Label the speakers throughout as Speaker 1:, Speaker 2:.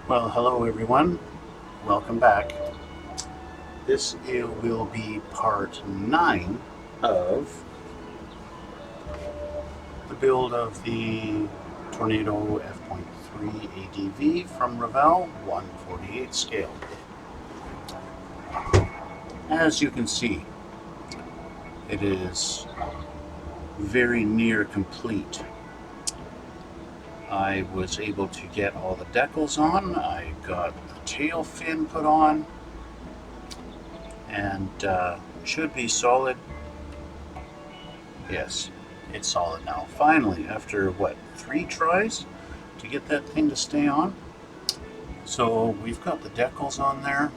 Speaker 1: Well, hello everyone. Welcome back. This will be part 9 of the build of the Tornado F.3 ADV from Revell 1/48 scale. As you can see, it is very near complete. I was able to get all the decals on. I got the tail fin put on, and should be solid. Yes, it's solid now. Finally, after what, 3 tries to get that thing to stay on. So we've got the decals on there,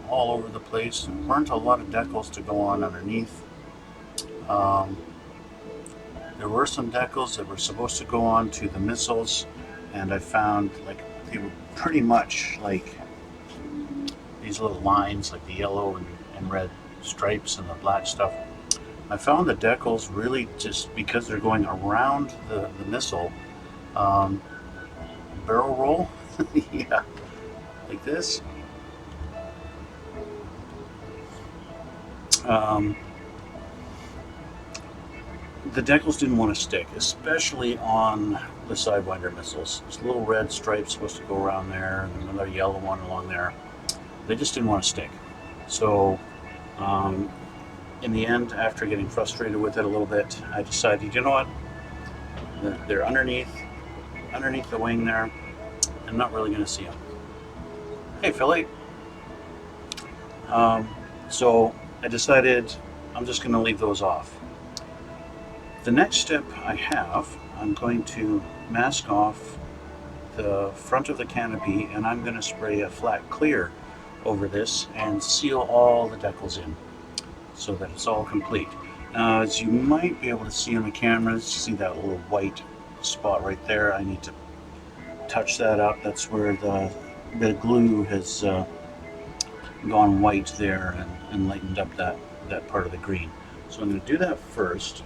Speaker 1: all over the place. There weren't a lot of decals to go on underneath. There were some decals that were supposed to go on to the missiles, and I found like they were pretty much like these little lines, like the yellow and red stripes and the black stuff. I found the decals really just because they're going around the missile barrel roll. Yeah, like this. The decals didn't want to stick, especially on the Sidewinder missiles. This little red stripe supposed to go around there, and another yellow one along there. They just didn't want to stick. So in the end, after getting frustrated with it a little bit, I decided, you know what? They're underneath the wing there. I'm not really going to see them. Hey, Philly. So I decided I'm just going to leave those off. The next step I have, I'm going to mask off the front of the canopy, and I'm going to spray a flat clear over this and seal all the decals in so that it's all complete. Now, as you might be able to see on the cameras, see that little white spot right there. I need to touch that up. That's where the bit of glue has gone white there and lightened up that part of the green. So I'm going to do that first.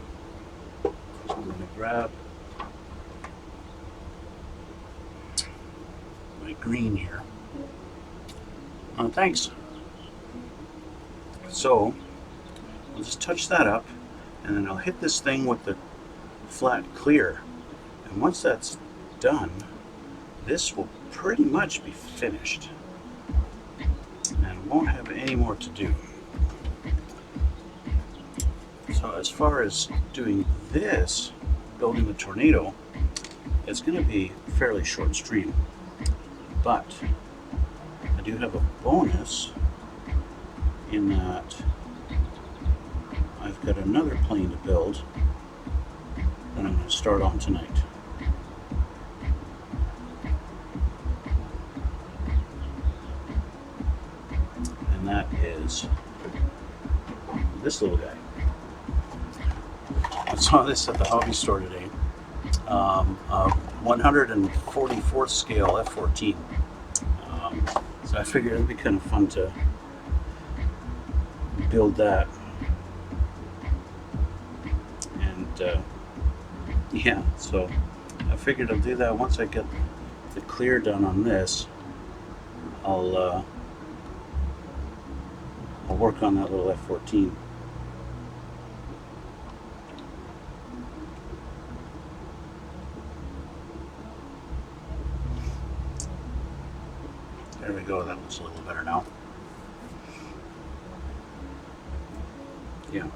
Speaker 1: So I'm going to grab my green here. Thanks. So I'll just touch that up, and then I'll hit this thing with the flat clear. And once that's done, this will pretty much be finished. And won't have any more to do. So as far as doing this, building the Tornado, it's going to be a fairly short stream. But I do have a bonus in that I've got another plane to build that I'm going to start on tonight. And that is this little guy. I saw this at the hobby store today. 144th scale F-14. So I figured it'd be kind of fun to build that. And yeah, so I figured I'll do that once I get the clear done on this. I'll work on that little F-14. There we go, that looks a little better now. Yeah.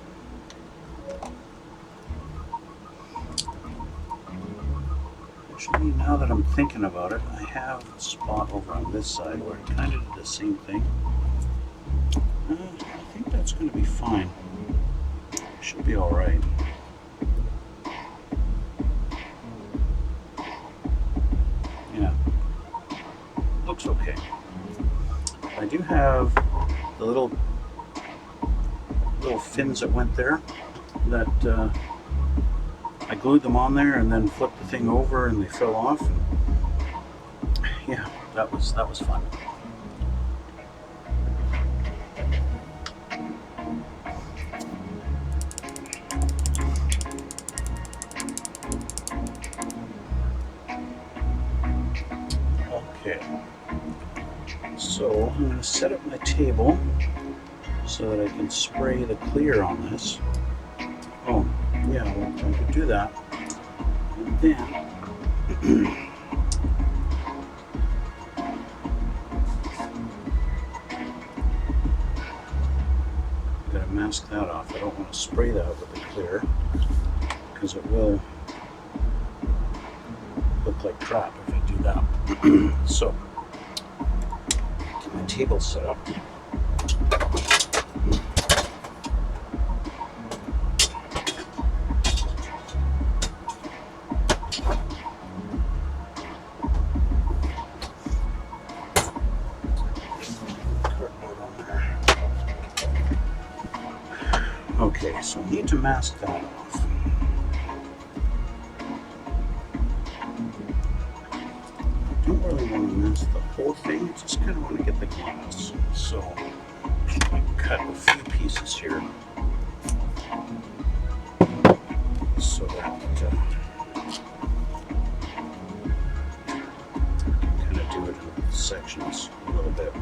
Speaker 1: Actually, now that I'm thinking about it, I have a spot over on this side where I kind of did the same thing. I think that's going to be fine. Should be alright. Yeah. Looks okay. I do have the little fins that went there that I glued them on there and then flipped the thing over and they fell off. And yeah, that was fun. Okay, so I'm going to set up my table so that I can spray the clear on this. Oh, yeah, well, I could do that. And then I've got to mask that off. I don't want to spray that with the clear because it will look like crap if I do that. So, get my table set up. Okay, so I need to mask that off. I don't really want to mask the whole thing, I just kind of want to get the glass. So I cut a few pieces here so that kind of do it in sections a little bit.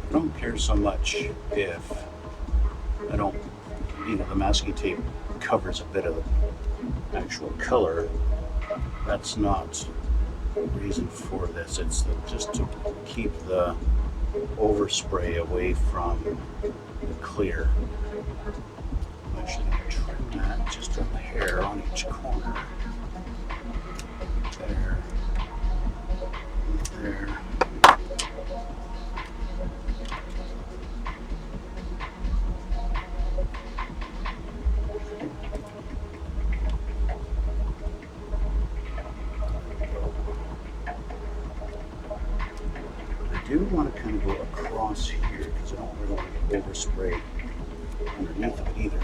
Speaker 1: I don't care so much if I don't, the masking tape covers a bit of the actual color. That's not the reason for this. It's just to keep the overspray away from the clear. I'm actually going to trim that just a hair on each corner. There. There. I do want to kind of go across here because I don't really want to get oversprayed underneath of it either.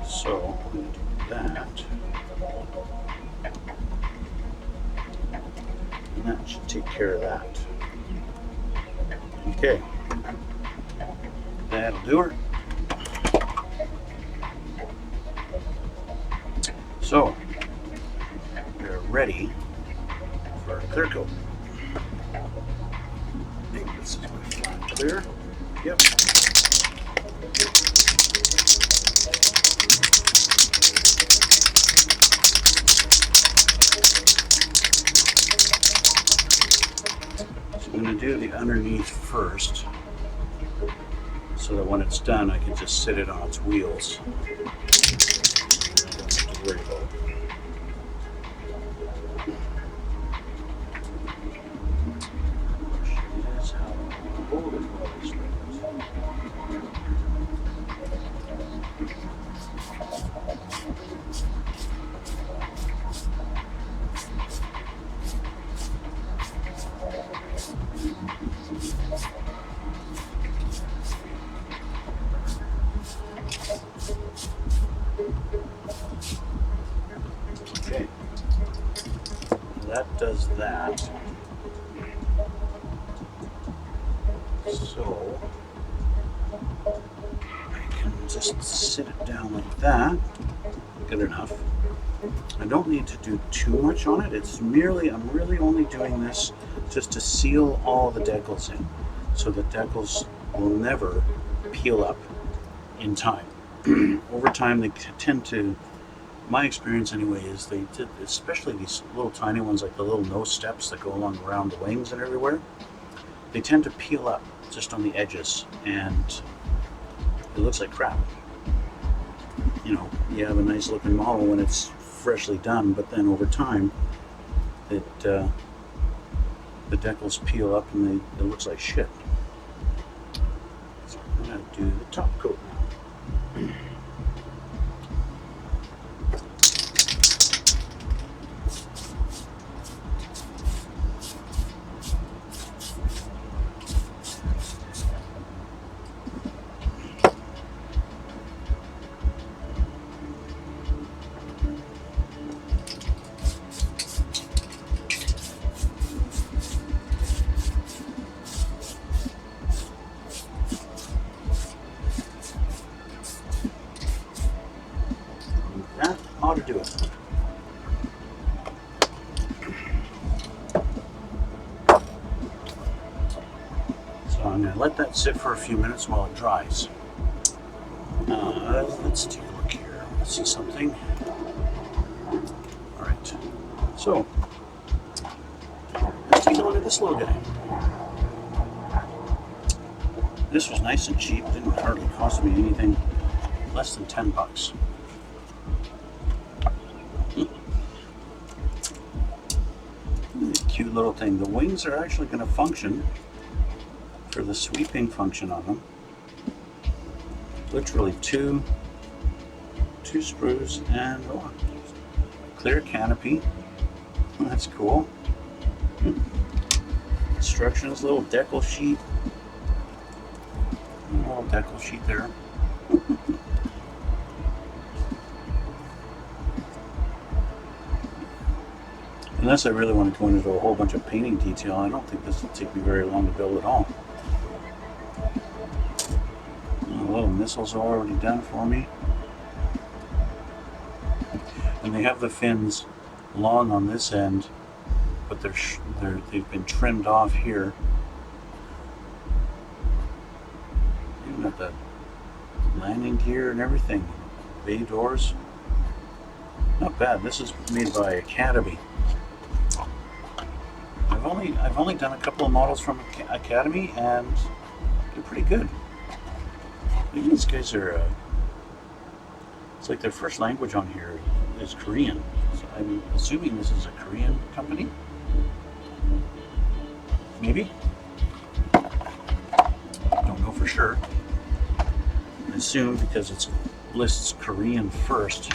Speaker 1: So I'm going to do that. And that should take care of that. Okay. That'll do her. So, we're ready for a clear coat. I think this is my flat clear. Yep. So I'm going to do the underneath first, so that when it's done I can just sit it on its wheels. I don't have to worry about it. Okay, that does that. So I can just sit it down like that. Good enough. I don't need to do too much on it. It's merely, I'm really only doing this just to seal all the decals in, so the decals will never peel up in time. Over time they tend to, my experience anyway, is they did, especially these little tiny ones like the little nose steps that go along around the wings and everywhere, they tend to peel up just on the edges and it looks like crap. You have a nice looking model when it's freshly done, but then over time the decals peel up and it looks like shit. So I'm going to do the top coat now. That ought to do it. So I'm going to let that sit for a few minutes while it dries. Let's take a look here. Let's see something. All right. So let's take a look at this little guy. This was nice and cheap. Didn't hardly cost me anything. Less than 10 bucks. Cute little thing. The wings are actually going to function for the sweeping function on them. Literally two screws and clear canopy. That's cool. Instructions, little decal sheet. Little decal sheet there. Unless I really want to go into a whole bunch of painting detail, I don't think this will take me very long to build at all. The little missiles are already done for me. And they have the fins long on this end, but they've been trimmed off here. Even got the landing gear and everything. Bay doors. Not bad. This is made by Academy. I've only done a couple of models from Academy, and they're pretty good. Even these guys are. It's like their first language on here is Korean. So I'm assuming this is a Korean company. Maybe. Don't know for sure. I assume because it lists Korean first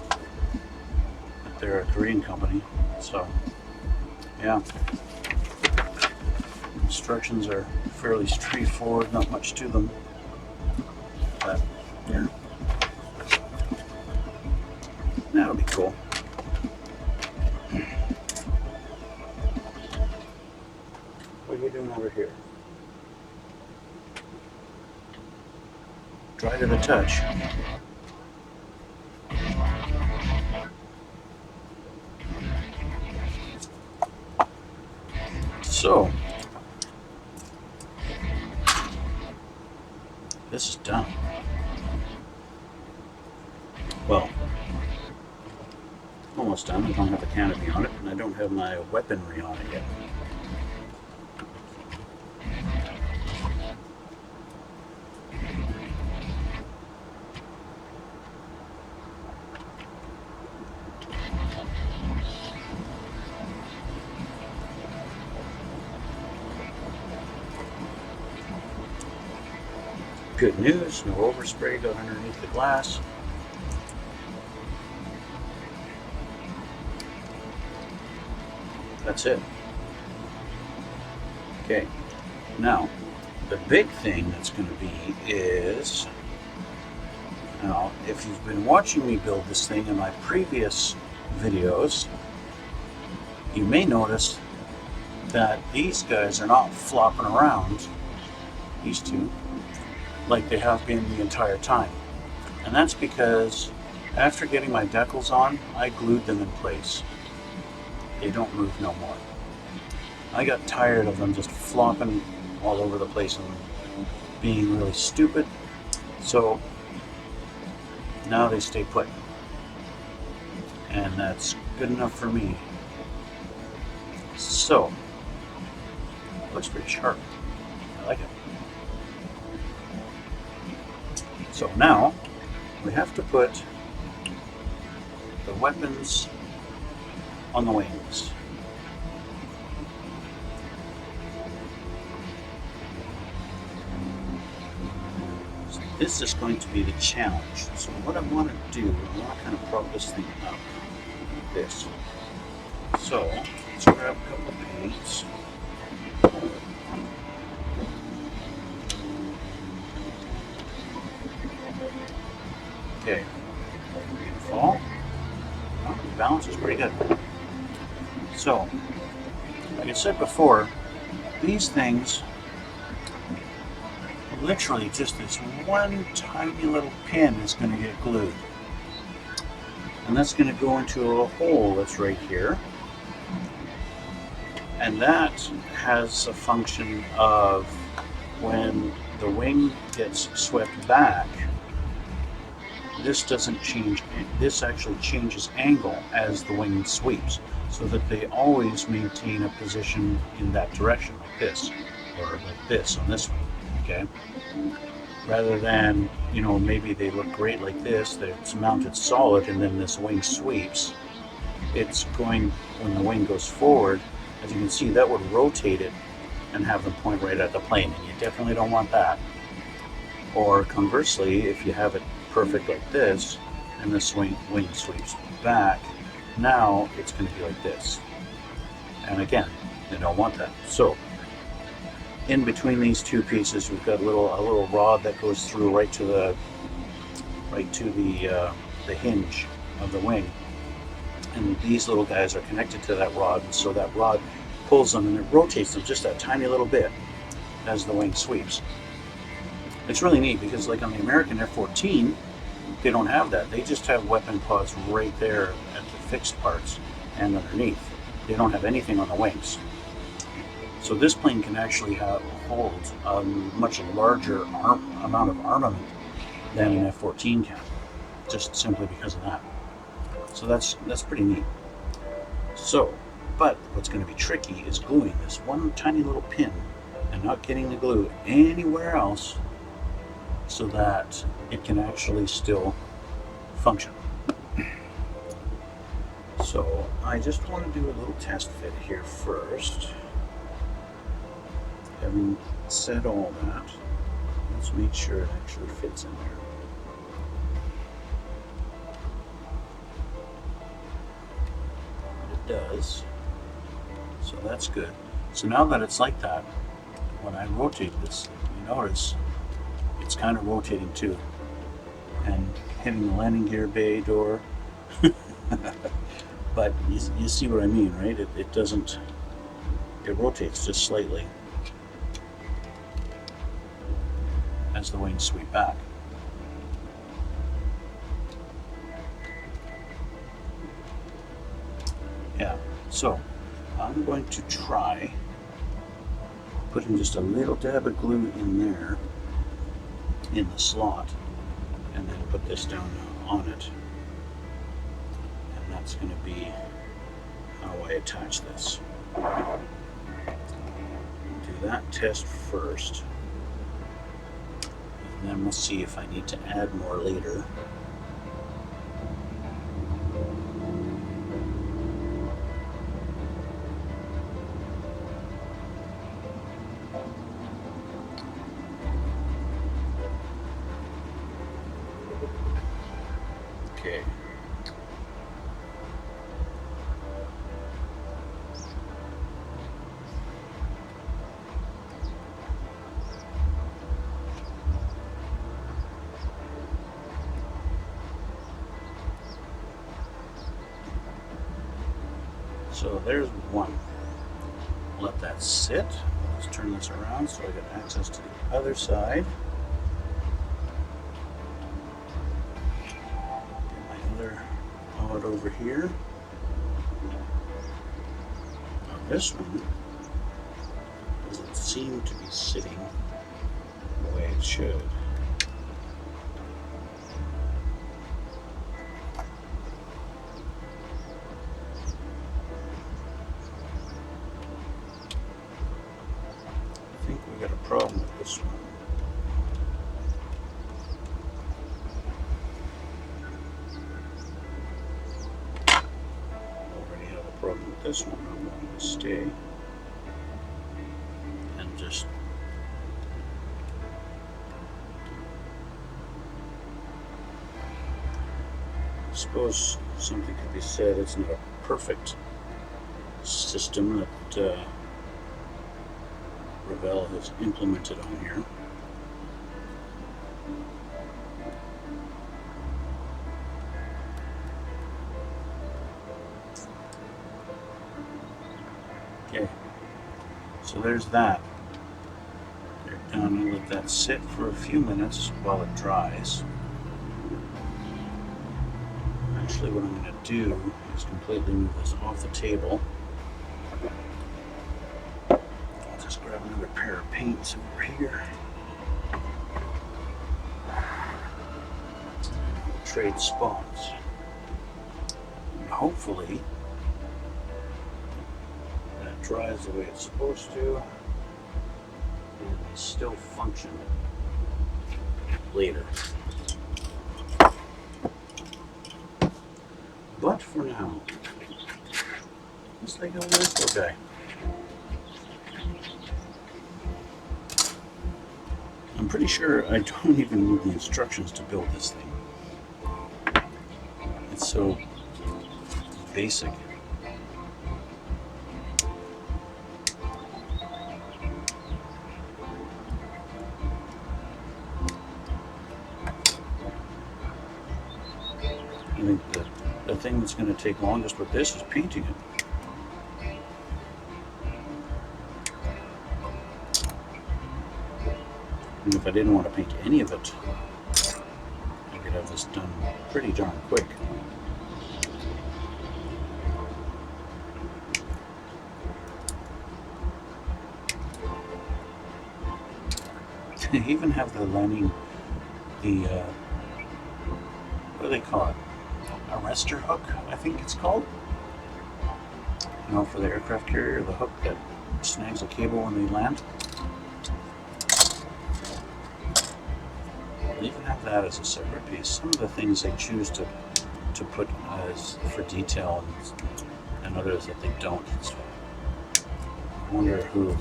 Speaker 1: that they're a Korean company. So yeah. Instructions are fairly straightforward, not much to them. But yeah. That'll be cool. What are you doing over here? Dry to the touch. So, this is done. Well, almost done. I don't have the canopy on it, and I don't have my weaponry on it yet. Good news, no overspray got underneath the glass. That's it. Okay, now the big thing that's going to be is, now if you've been watching me build this thing in my previous videos, you may notice that these guys are not flopping around, these two, like they have been the entire time. And that's because after getting my decals on, I glued them in place. They don't move no more. I got tired of them just flopping all over the place and being really stupid. So now they stay put. And that's good enough for me. So, it looks pretty sharp. I like it. So now we have to put the weapons on the wings. So this is going to be the challenge. So what I want to do, I want to kind of prop this thing up like this. So let's grab a couple of paints. Okay, fall. Well, the balance is pretty good. So, like I said before, these things, literally just this one tiny little pin is going to get glued. and that's going to go into a hole that's right here. And that has a function of when the wing gets swept back, this doesn't change. This actually changes angle as the wing sweeps, so that they always maintain a position in that direction, like this, or like this on this one, okay? Rather than, you know, maybe they look great like this, it's mounted solid, and then this wing sweeps. It's going, when the wing goes forward, as you can see, that would rotate it and have them point right at the plane, and you definitely don't want that. Or conversely, if you have it perfect like this, and this wing sweeps back, now it's going to be like this. And again, you don't want that. So in between these two pieces, we've got a little rod that goes through right to the hinge of the wing, and these little guys are connected to that rod, and so that rod pulls them and it rotates them just that tiny little bit as the wing sweeps. It's really neat because, like on the American F-14, they don't have that. They just have weapon pods right there at the fixed parts and underneath. They don't have anything on the wings. So this plane can actually hold a much larger amount of armament than an F-14 can, just simply because of that. So that's pretty neat. So, but what's going to be tricky is gluing this one tiny little pin and not getting the glue anywhere else so that it can actually still function. So I just want to do a little test fit here first. Having said all that, let's make sure it actually fits in there. It does. So that's good. So now that it's like that, when I rotate this, you notice it's kind of rotating too, and hitting the landing gear bay door. But you see what I mean, right? It doesn't, it rotates just slightly as the wings sweep back. Yeah, so I'm going to try putting just a little dab of glue in there in the slot, and then put this down on it, and that's going to be how I attach this. Do that test first, and then we'll see if I need to add more later. Okay. So there's one. Let that sit. Let's turn this around so I get access to the other side. It over here. Now this one doesn't seem to be sitting the way it should. I think we got a problem with this one. This one I'm going to stay and just I suppose something could be said. It's not a perfect system that Revell has implemented on here. Okay, so there's that. They're done. I'll let that sit for a few minutes while it dries. actually what I'm going to do is completely move this off the table. I'll just grab another pair of paints over here. Trade spots. And hopefully that dries the way it's supposed to and still function later. But for now, let's take a look at this little guy. I'm pretty sure I don't even need the instructions to build this thing. It's so basic. I think the thing that's going to take longest with this is painting it. And if I didn't want to paint any of it, I could have this done pretty darn quick. They even have the lining, what do they call it? Arrestor hook, I think it's called. You know, for the aircraft carrier, the hook that snags a cable when they land. They even have that as a separate piece. Some of the things they choose to put as for detail, and others that they don't. So I wonder who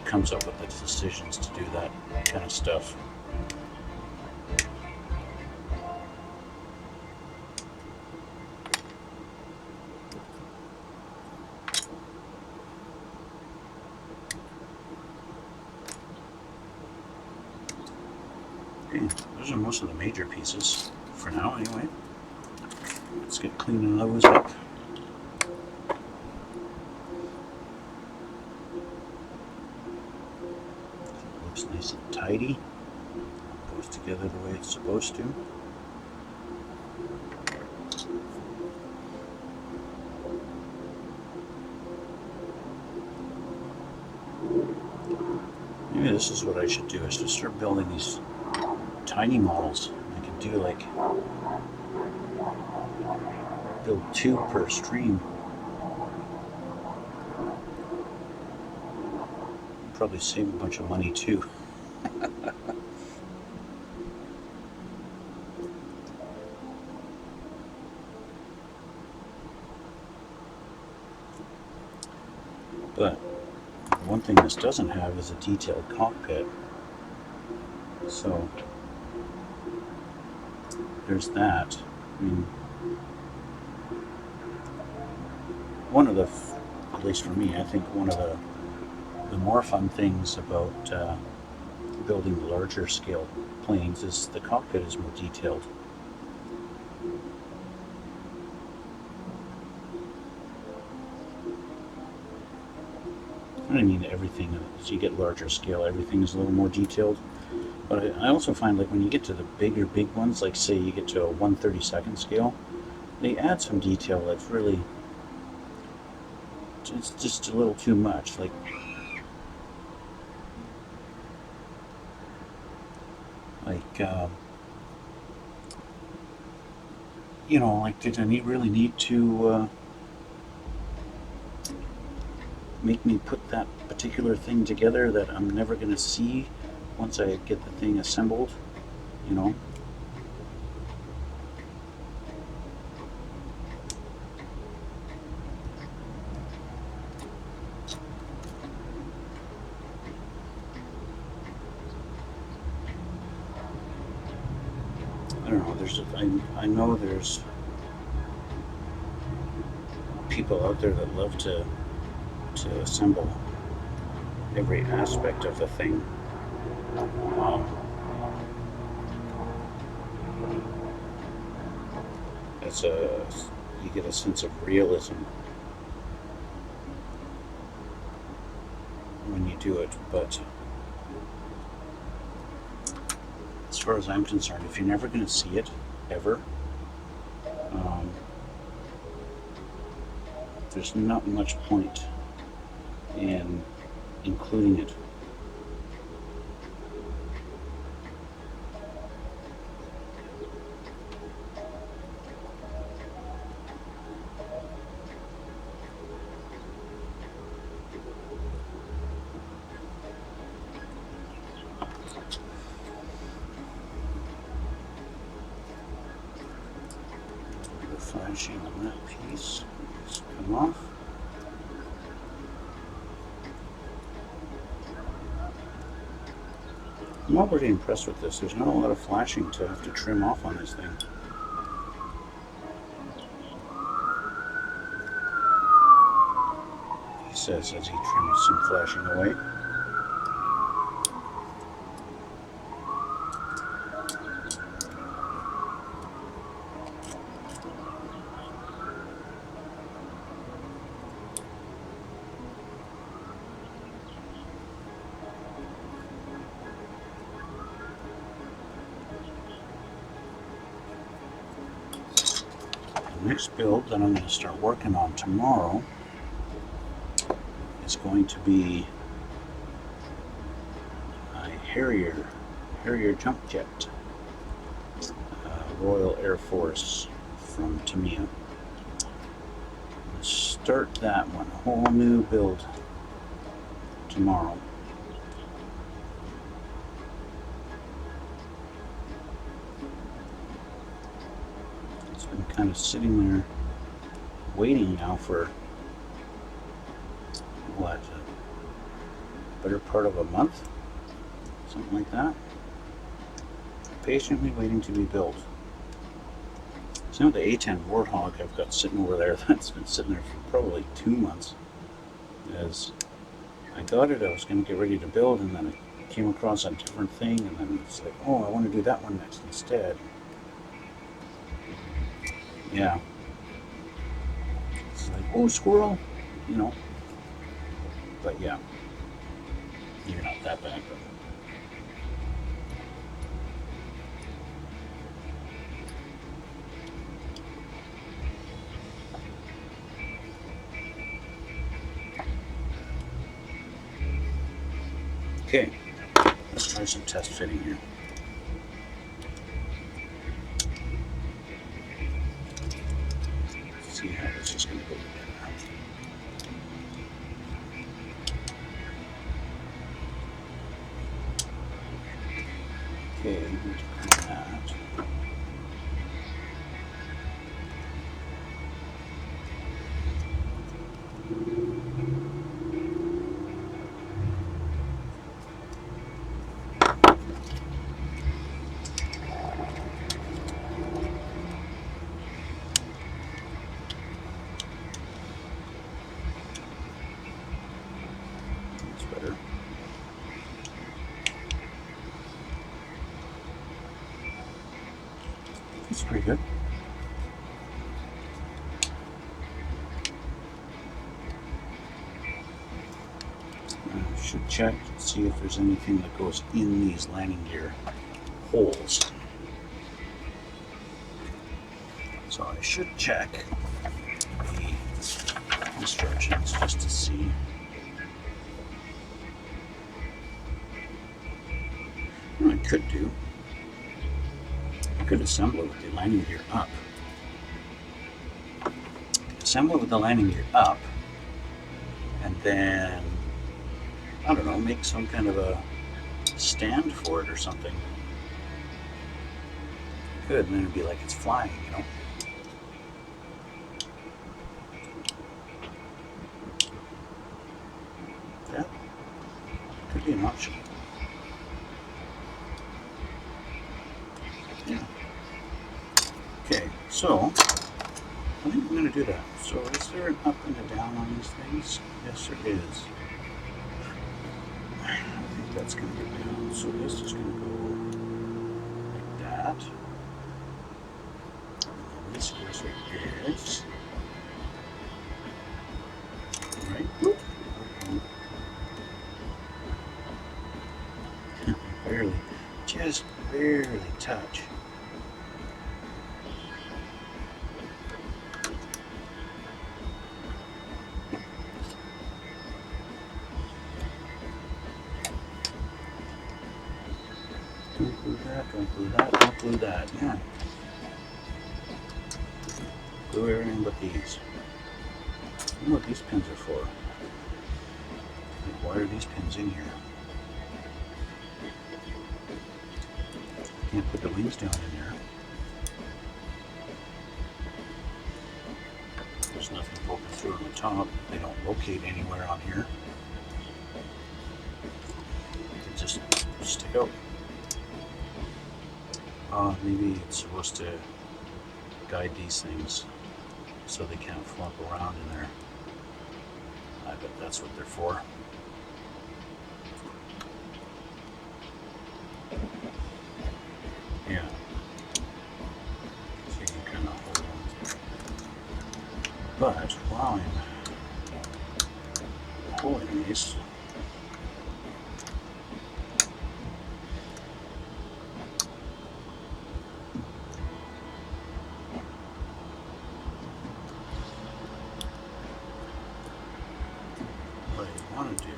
Speaker 1: comes up with the decisions to do that kind of stuff. Okay, those are most of the major pieces for now anyway. Let's get cleaning those up. Looks nice and tidy. Goes together the way it's supposed to. Maybe this is what I should do, is to start building these tiny models. I can do like build 2 per stream. Probably save a bunch of money too. But one thing this doesn't have is a detailed cockpit. So there's that. I mean, one of the, at least for me, I think one of the more fun things about building larger scale planes is the cockpit is more detailed. I mean, everything, as you get larger scale, everything is a little more detailed. But I also find, like, when you get to the big ones, like say you get to a 1/32 scale, they add some detail that's really, it's just a little too much. Like, you know, like, did I really need to make me put that particular thing together that I'm never going to see once I get the thing assembled, you know? I don't know, I know there's people out there that love to assemble every aspect of the thing. You get a sense of realism when you do it, but as far as I'm concerned, if you're never going to see it ever, there's not much point in including it. The flashing on that piece has come off. I'm already impressed with this. There's not a lot of flashing to have to trim off on this thing. He says as he trims some flashing away. The next build that I'm going to start working on tomorrow is going to be a Harrier jump jet, Royal Air Force from Tamiya. Start that one, whole new build tomorrow. It's been kind of sitting there waiting now for what, a better part of a month, something like that. Patiently waiting to be built. So now the A10 Warthog I've got sitting over there, that's been sitting there for probably 2 months. As I got it, I was going to get ready to build, and then I came across a different thing, and then it's like, oh, I want to do that one next instead. Yeah. It's like, oh, squirrel, you know. But yeah, you're not that bad. But okay, let's try some test fitting here. Let's see how this is going to go together. Okay, I'm going to do that. That's better. That's pretty good. I should check and see if there's anything that goes in these landing gear holes. So I should check the instructions just to see. What I could do, I could assemble it with the landing gear up. Assemble it with the landing gear up, and then, I don't know, make some kind of a stand for it or something. Could, and then it'd be like it's flying, you know? That could be an option. Yeah. Okay, so I think I'm going to do that. So is there an up and a down on these things? Yes, there is. I think that's going to go down. So this is going to go like that. And this goes like this. Right? Whoop. Barely. Just barely touch. Don't glue that, don't glue that. Yeah. Glue everything but these. I don't know what these pins are for. Like, why are these pins in here? Can't put the wings down in there. There's nothing poking through on the top. They don't locate anywhere on here. They just stick out. Maybe it's supposed to guide these things so they can't flop around in there. I bet that's what they're for. Yeah. So you can kind of hold them. But while I'm holding these, what I want to do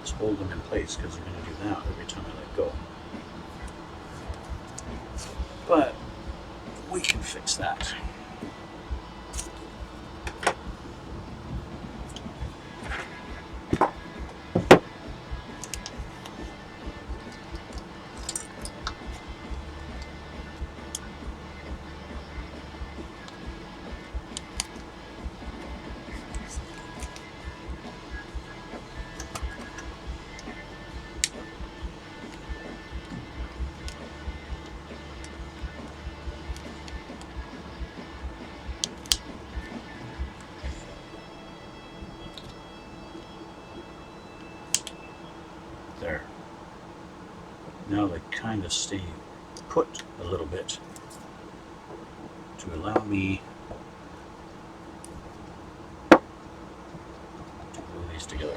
Speaker 1: is hold them in place, because they're going to do that every time I let go. But we can fix that. There. Now they kind of stay put a little bit to allow me to glue these together.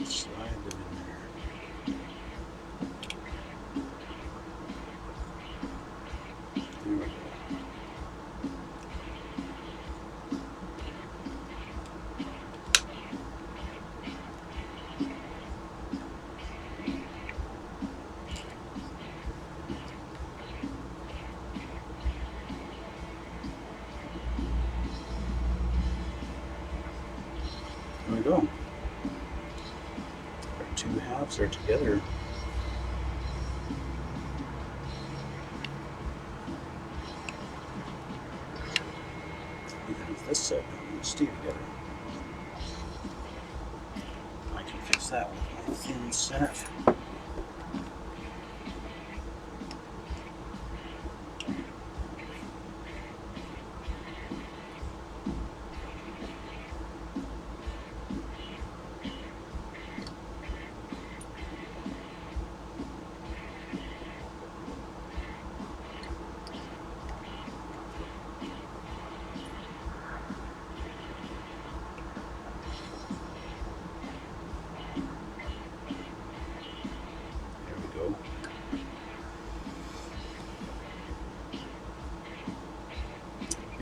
Speaker 1: Slide them in there. There we go. There we go. Our two halves are together. Even if this set doesn't stay together, I can fix that with my thin set.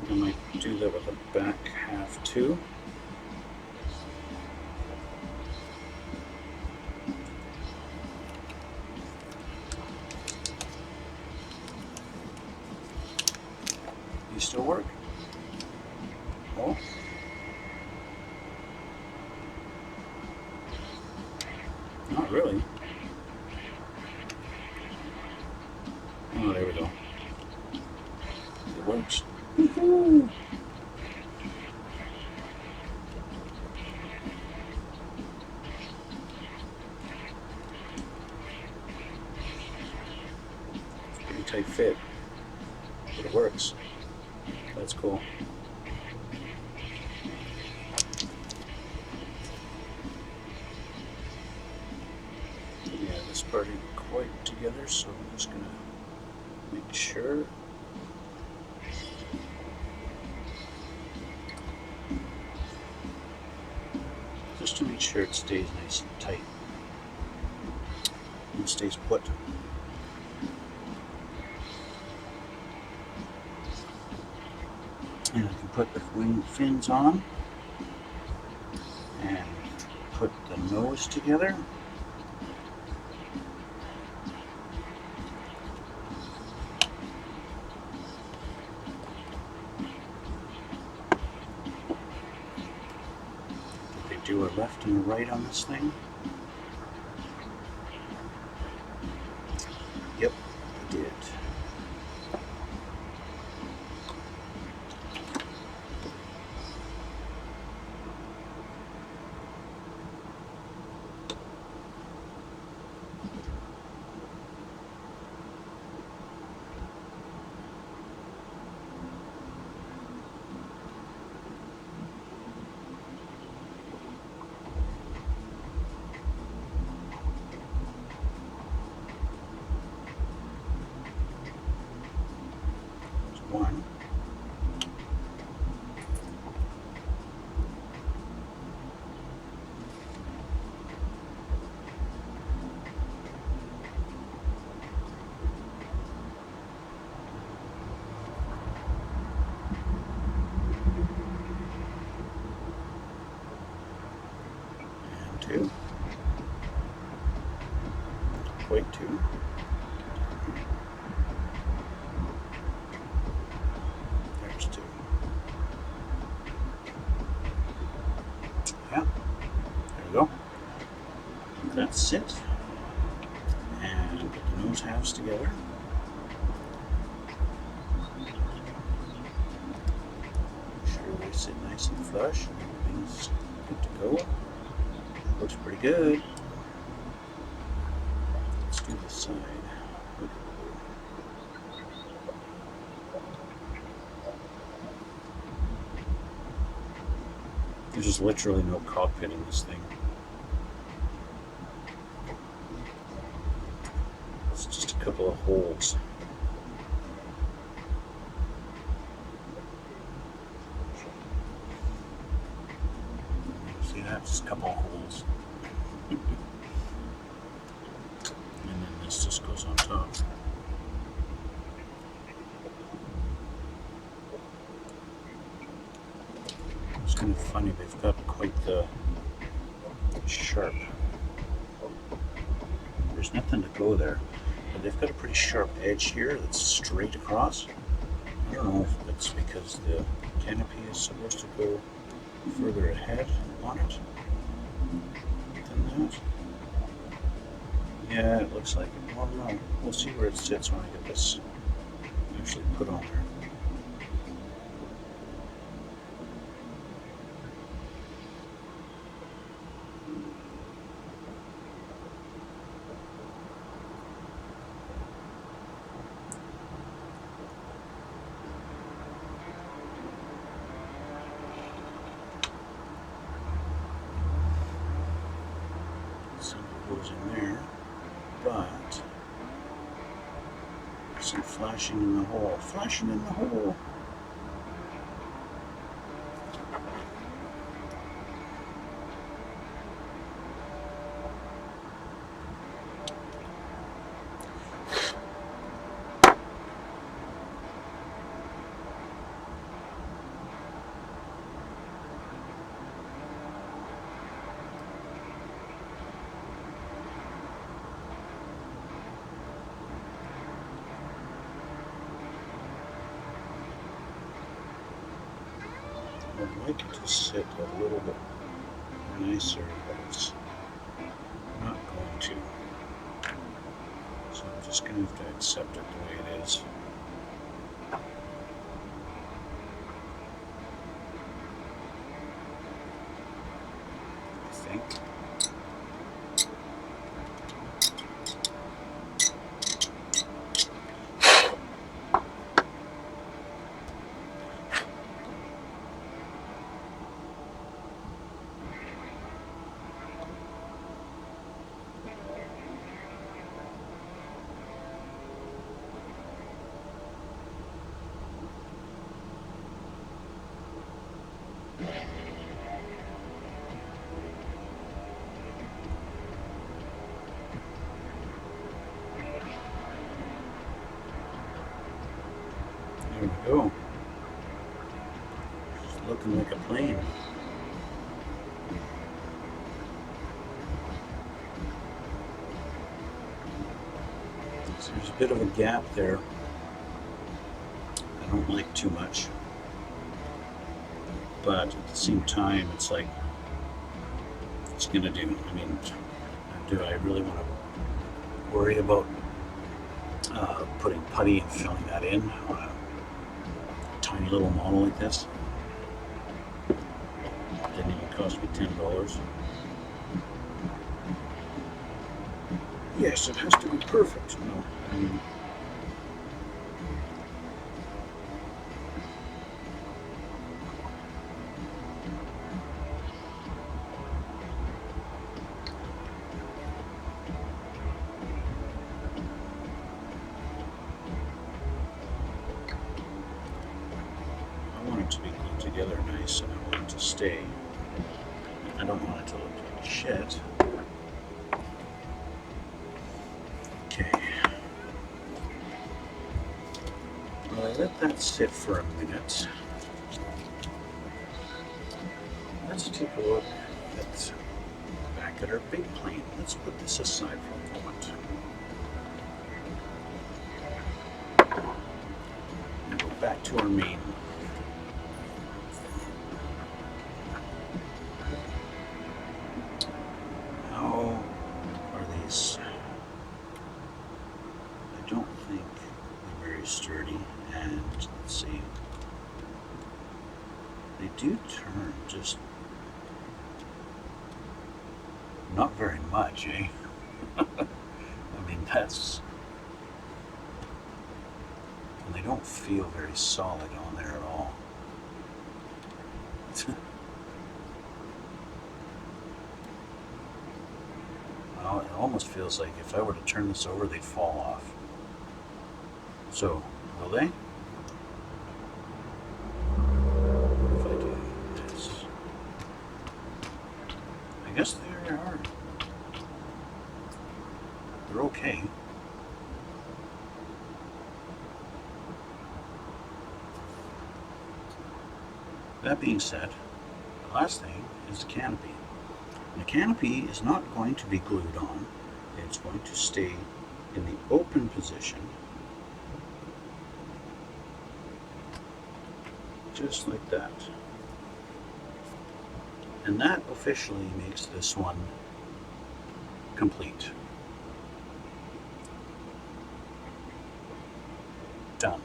Speaker 1: I might do that with the back half too. You still work? Oh. Not really. Oh, there we go. It works. Woo! Pretty tight fit, but it works. That's cool. Yeah, this part ain't quite together, so I'm just gonna make sure. Just to make sure it stays nice and tight and stays put. And I can put the wing fins on and put the nose together. Did they do a left and a right on this thing? Yep, they did. One. And two. Wait, two. There's two. Yeah, there we go. That's it. And put the nose halves together. Make sure they sit nice and flush. Everything's good to go. Looks pretty good. Let's do the side. There's just literally no cockpit in this thing. It's just a couple of holes. See that? Just a couple of holes. And then this just goes on top. It's kind of funny, they've got quite the sharp. There's nothing to go there, but they've got a pretty sharp edge here that's straight across. I don't know if it's because the canopy is supposed to go further ahead on it than that. Yeah, it looks like it. Well, no, we'll see where it sits when I get this actually put on there. Goes in there, but some flashing in the hole. Flashing in the hole. I'd like it to sit a little bit nicer, but it's not going to. So I'm just going to have to accept it the way it is. think. There we go. It's looking like a plane. So there's a bit of a gap there. I don't like too much. But at the same time, it's like, it's gonna do. I mean, do I really want to worry about putting putty and filling that in on a tiny little model like this? Didn't even cost me $10. Yes, it has to be perfect. No, I mean, I want it to be glued together nice, and I want it to stay. I don't want it to look like shit. Okay. Well, I let that sit for a minute. Let's take a look at back at our big plane. Let's put this aside for a moment. And go back to our main. How are these? I don't think they're very sturdy. And let's see. They do turn just not very much, eh? I mean, that's... And they don't feel very solid on there at all. Well, it almost feels like if I were to turn this over, they'd fall off. So, will they? What if I do this? I guess they are. They're okay. That being said, the last thing is the canopy. And the canopy is not going to be glued on. It's going to stay in the open position, just like that. And that officially makes this one complete. Done.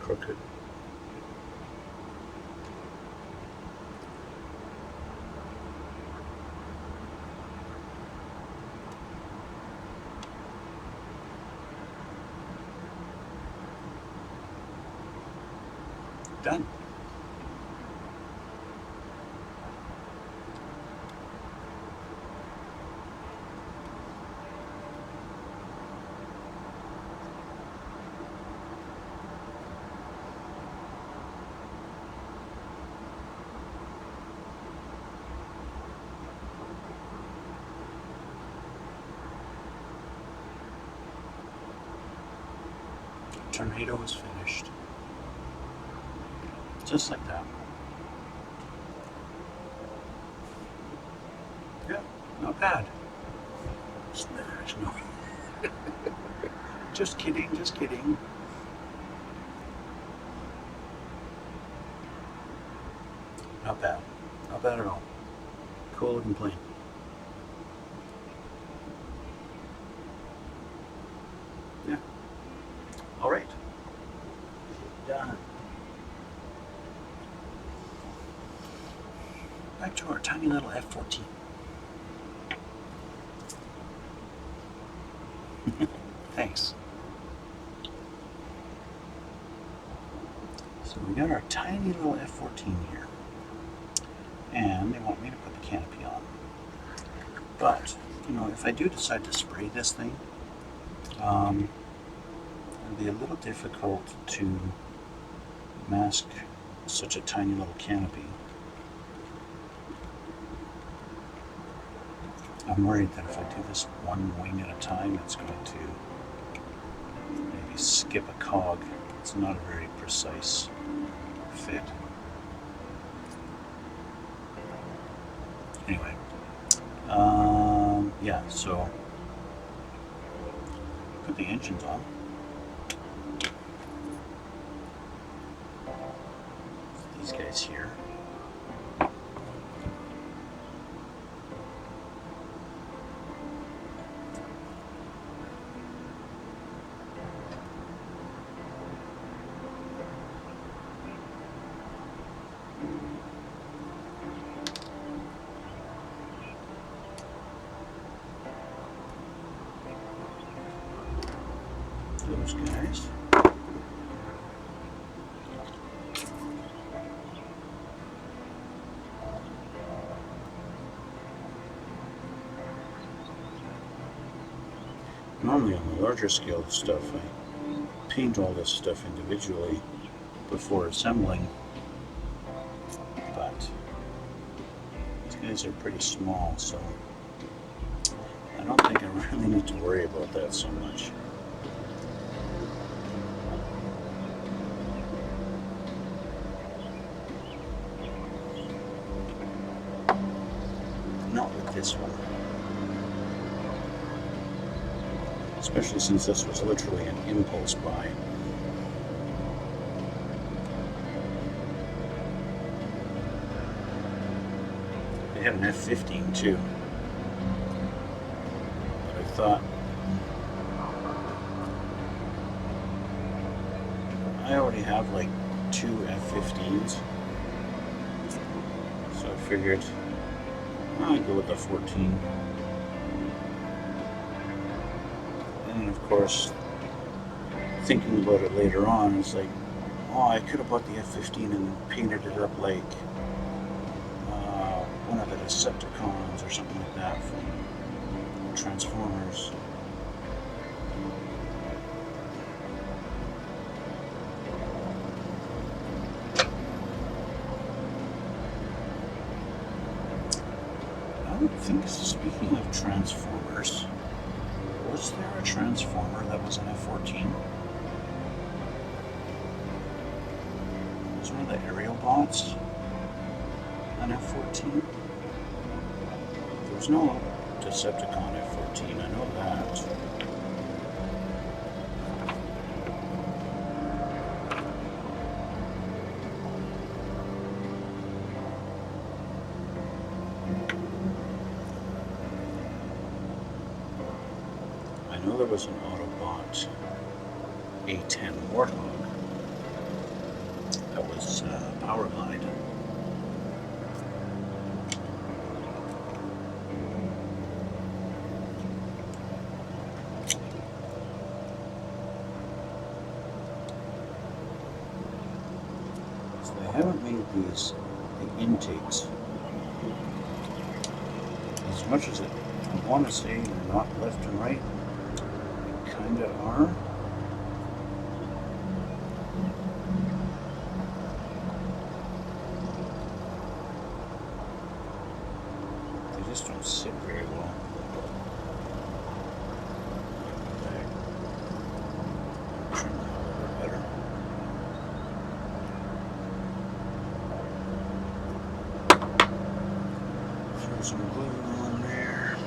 Speaker 1: Crooked. Done. Tornado is finished. Just like that. Yeah, not bad. Smash, no. Just kidding, just kidding. Not bad. Not bad at all. Cool looking plane. Yeah. All right. tiny little F.14. Thanks. So we got our tiny little F.14 here. And they want me to put the canopy on. But, you know, if I do decide to spray this thing, it'll be a little difficult to mask such a tiny little canopy. I'm worried that if I do this one wing at a time, it's going to maybe skip a cog. It's not a very precise fit. Anyway, yeah, so put the engines on. These guys here. Those guys. Normally on the larger scale stuff, I paint all this stuff individually before assembling, but these guys are pretty small, so I don't think I really need to worry about that so much. Not with this one. Especially since this was literally an impulse buy. They have an F.15 too. But I thought I already have like 2 F.15s. So I figured I'd go with the 14. And of course, thinking about it later on, it's like, oh, I could have bought the F.15 and painted it up like one of the Decepticons or something like that from Transformers. I would think, speaking of Transformers, was there a Transformer that was an F.14? Was one of the aerial bots an F.14? There was no Decepticon F.14, I know that. I know there was an Autobot A10 Warthog that was Power Glide. So they haven't made these the intakes. As much as I want to say they're not left and right, kinda are. They just don't sit very well. Trim that a little bit better. Throw some glue on there.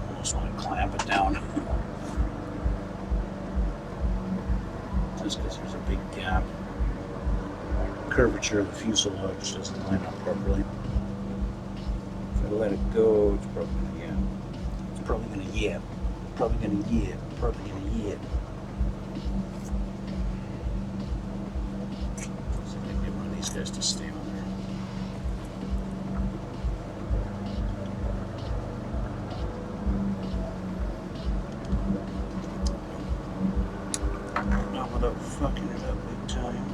Speaker 1: Almost want to clamp it down. Just because there's a big gap. curvature of the fuselage doesn't line up properly. If I let it go, it's probably gonna yap. It's probably gonna yap. Probably gonna yap. Probably gonna yap. So I can get one of these guys to stay on there. Not without fucking it up big time.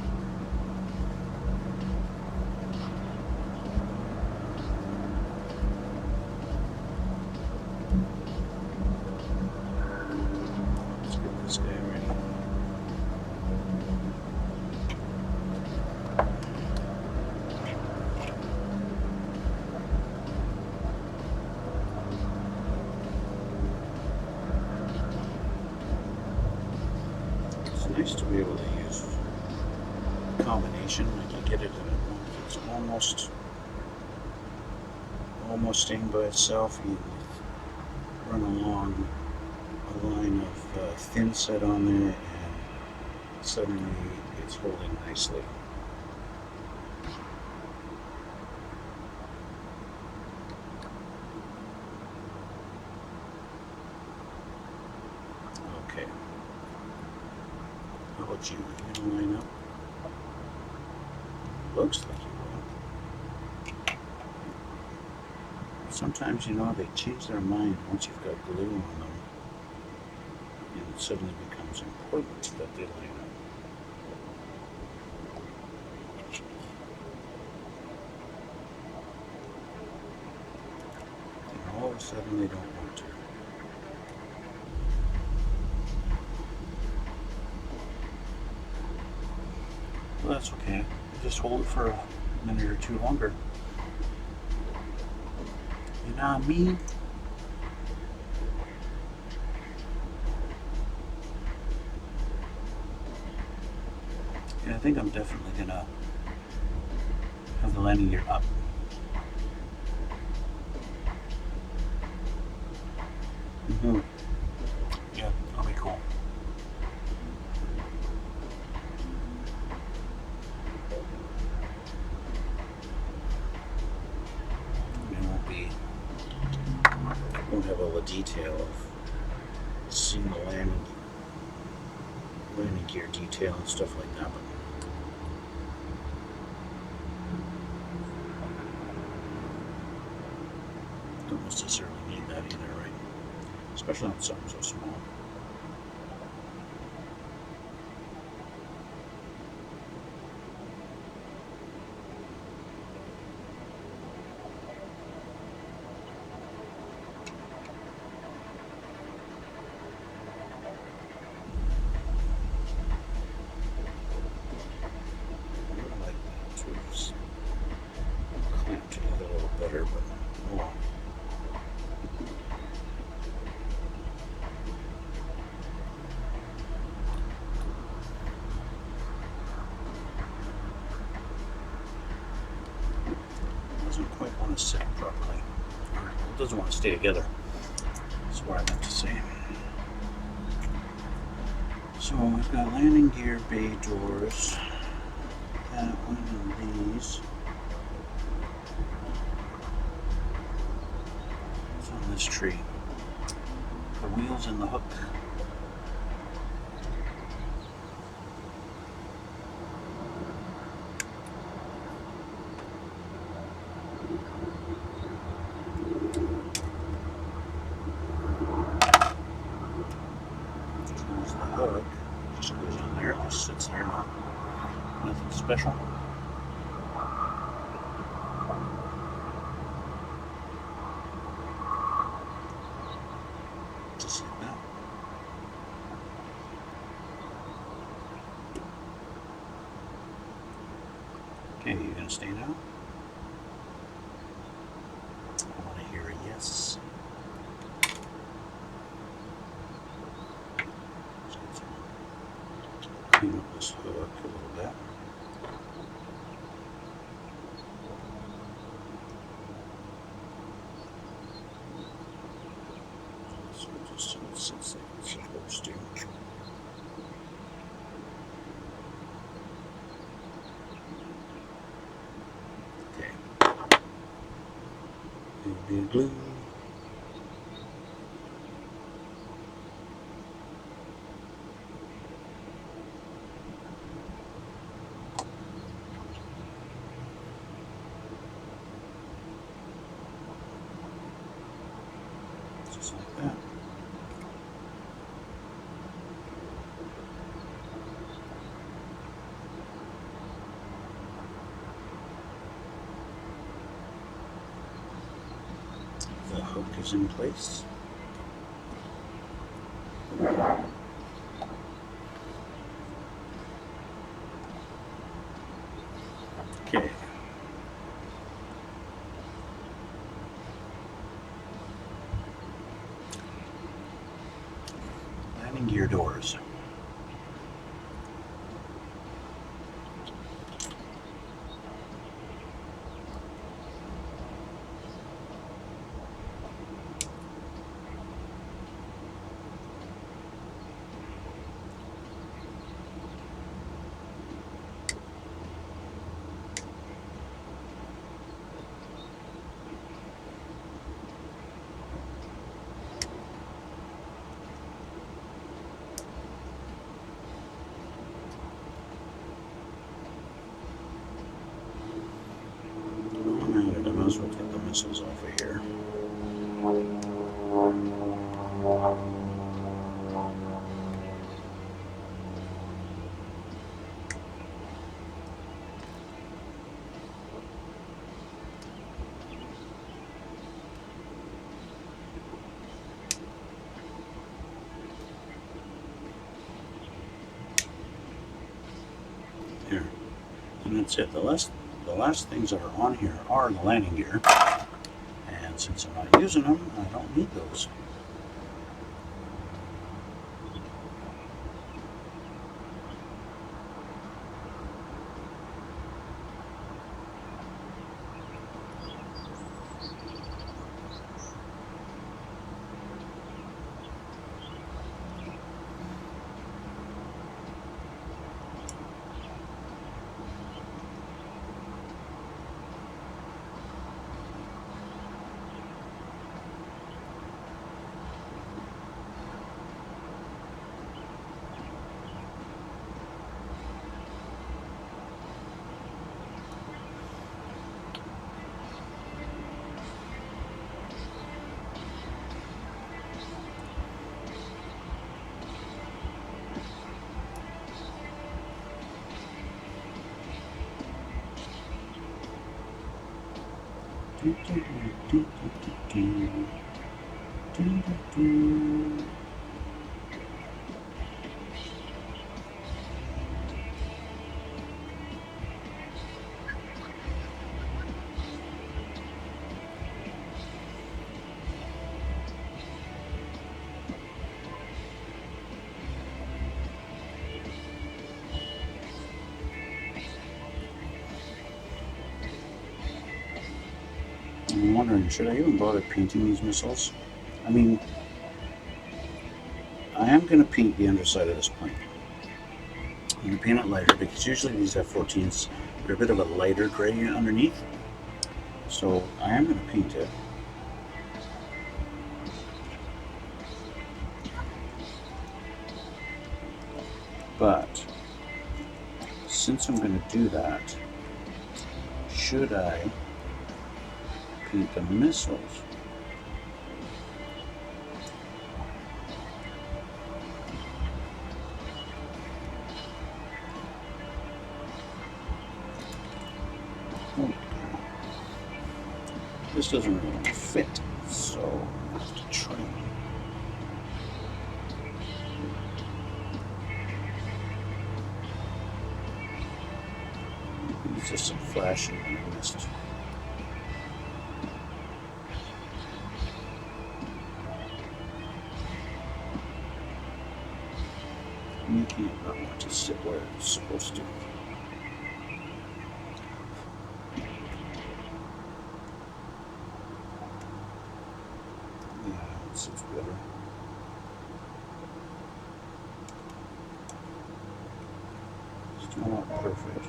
Speaker 1: Let's get this guy ready. It's nice to be able to use a combination, like you get it in it. It's almost staying by itself. You run along a line of thin set on there, and suddenly it's holding nicely. Okay. How about you? You gonna line up? Looks like you will. Sometimes, you know, they change their mind once you've got glue on them, and it suddenly becomes important that they line up. And all of a sudden they don't want to. Well, that's okay. Just hold it for a minute or two longer. You know what I mean? Yeah, I think I'm definitely gonna have the landing gear up. Yeah, that'll be cool. Won't have all the detail of seeing the landing gear detail and stuff like that, but don't necessarily need that either, right? Especially on something so small. Better, but oh well. Doesn't quite want to sit properly, or it doesn't want to stay together. That's what I meant to say. So we've got landing gear bay doors, that one and these. This tree, the wheels and the hook. There's the hook, just goes on there, just sits there, nothing special. Just like that. Okay, you gonna stay now? I want to hear a yes. So clean up this hook a little bit. So just so it sits like it's supposed to. glue. Just like that. The hook is in place. Okay. Landing gear doors. I might as well take the missiles off of here. Here. And that's it. The last things that are on here are the landing gear. And since I'm not using them, I don't need those. I'm wondering, should I even bother painting these missiles? I mean, I am going to paint the underside of this plane. I'm going to paint it lighter because usually these F-14s, they're a bit of a lighter gray underneath. So I am going to paint it. But since I'm going to do that, should I paint the missiles? Oh, this doesn't really fit, so I have to try. It's just some flashing and I missed. Making it not want to sit where it's supposed to. Yeah, it sits better. Still not perfect.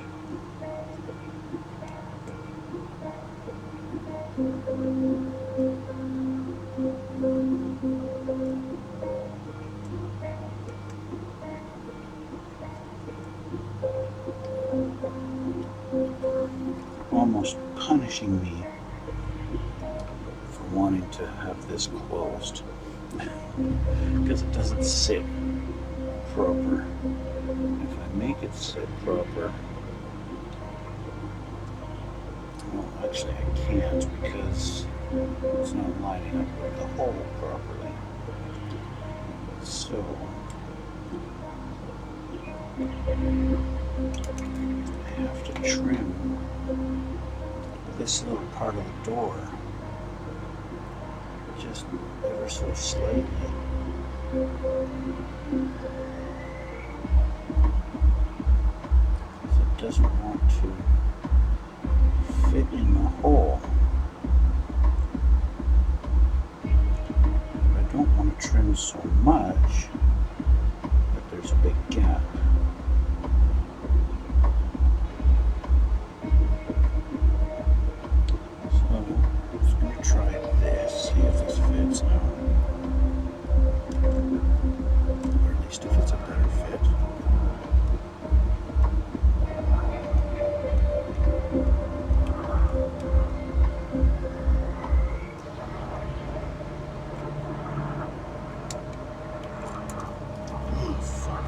Speaker 1: punishing me for wanting to have this closed because it doesn't sit proper. If I make it sit proper, well, actually I can't because it's not lining up with the hole properly. So I have to trim this little part of the door just ever so slightly. Because it doesn't want to fit in the hole. But I don't want to trim so much that there's a big gap. Try this, see if this fits now. Or at least if it's a better fit. Oh, fuck.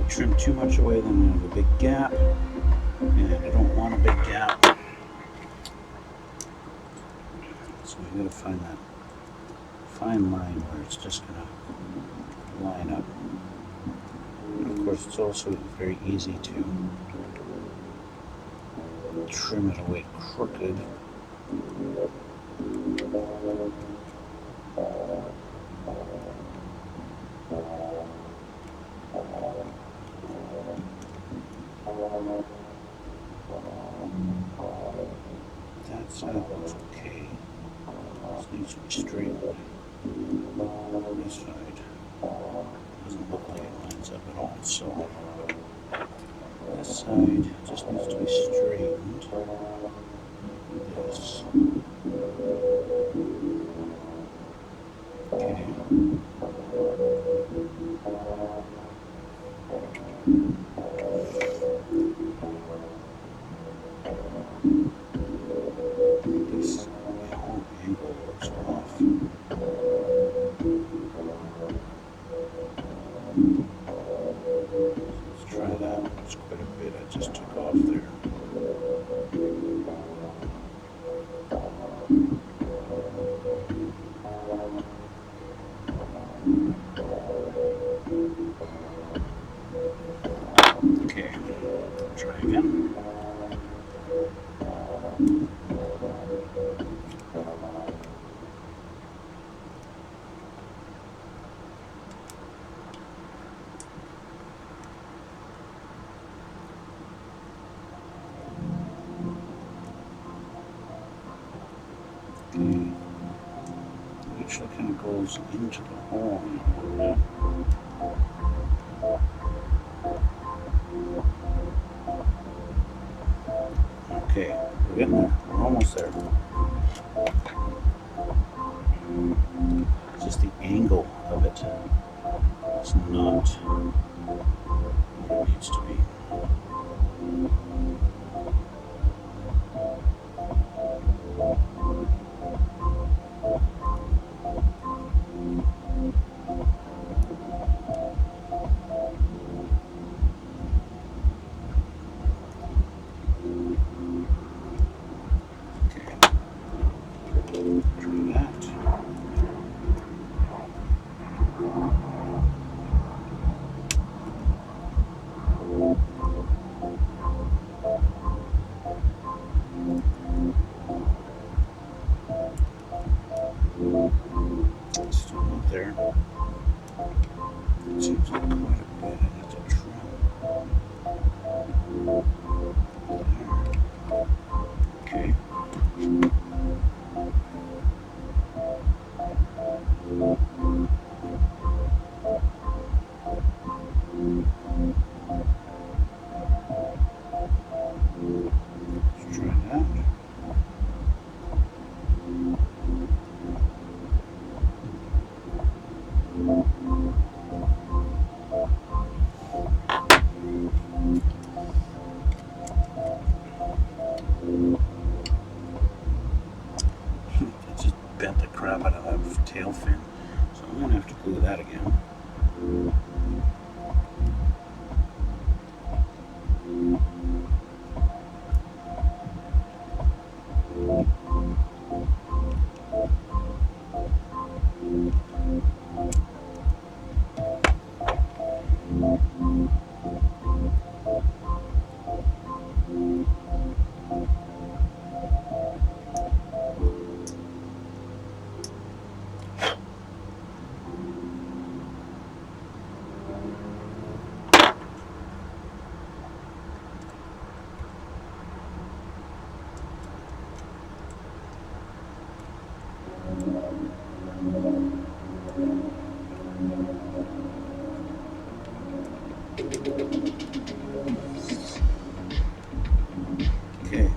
Speaker 1: Trim too much away, then I have a big gap, and I don't want a big gap. So I gotta find that fine line where it's just gonna line up. And of course, it's also very easy to trim it away crooked. That side looks okay. This needs to be straight. This side doesn't look like it lines up at all, so this side just needs to be straightened. This. Okay. This whole angle looks off. Let's try that. It's quite a bit I just took off there. Okay, try again. Okay, it actually kind of goes into the hole a little bit. Okay, we're getting there. We're almost there. Just the angle of it is not what it needs to be. tail fin. So I'm going to have to glue that again. Okay,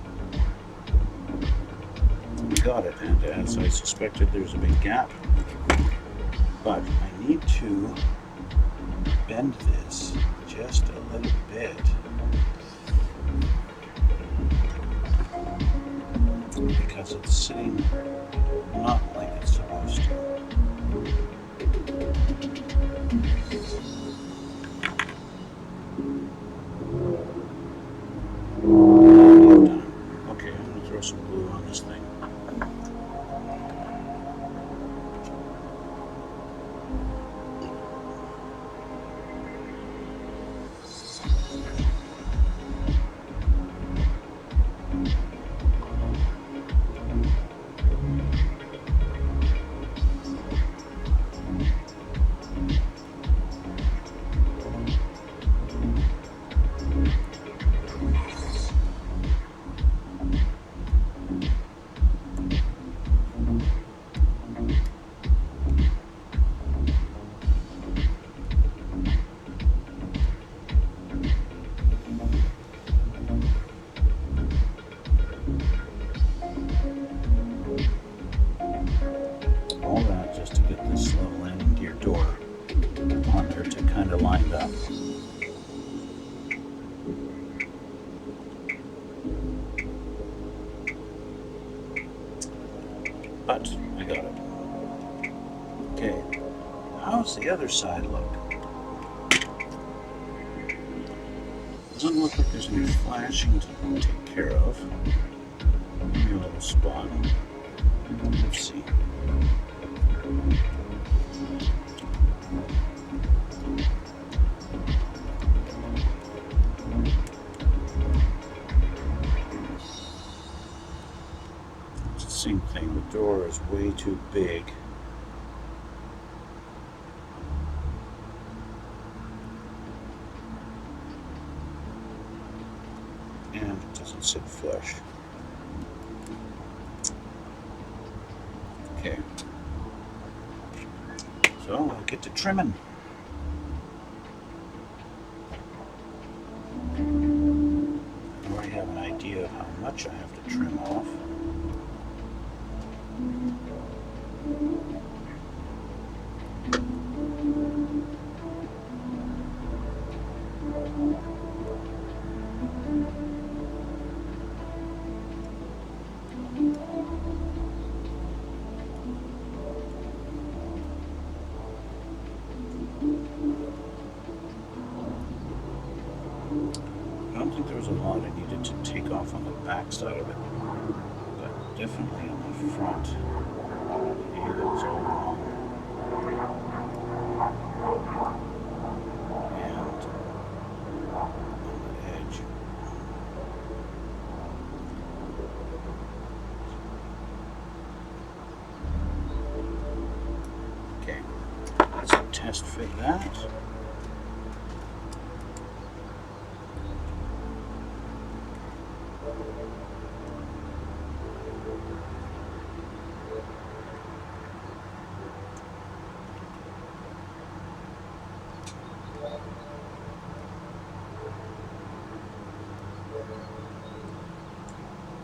Speaker 1: got it, and as I suspected, there's a big gap, but I need to bend this just a little bit because it's sitting not like it's supposed to. Okay, I'm going to throw some glue on this thing. All that just to get this landing gear door on there to kind of line up. But I got it. Okay, how's the other side look? Doesn't look like there's any flashing to take care of. Maybe a little spot. Let's see. It's the same thing. The door is way too big. And it doesn't sit flush. Okay. So I'll get to trimming. I already have an idea of how much I have to trim off. I don't think there was a lot I needed to take off on the back side of it, but definitely on the front. Here it was all wrong. And on the edge. Okay, let's test fit that.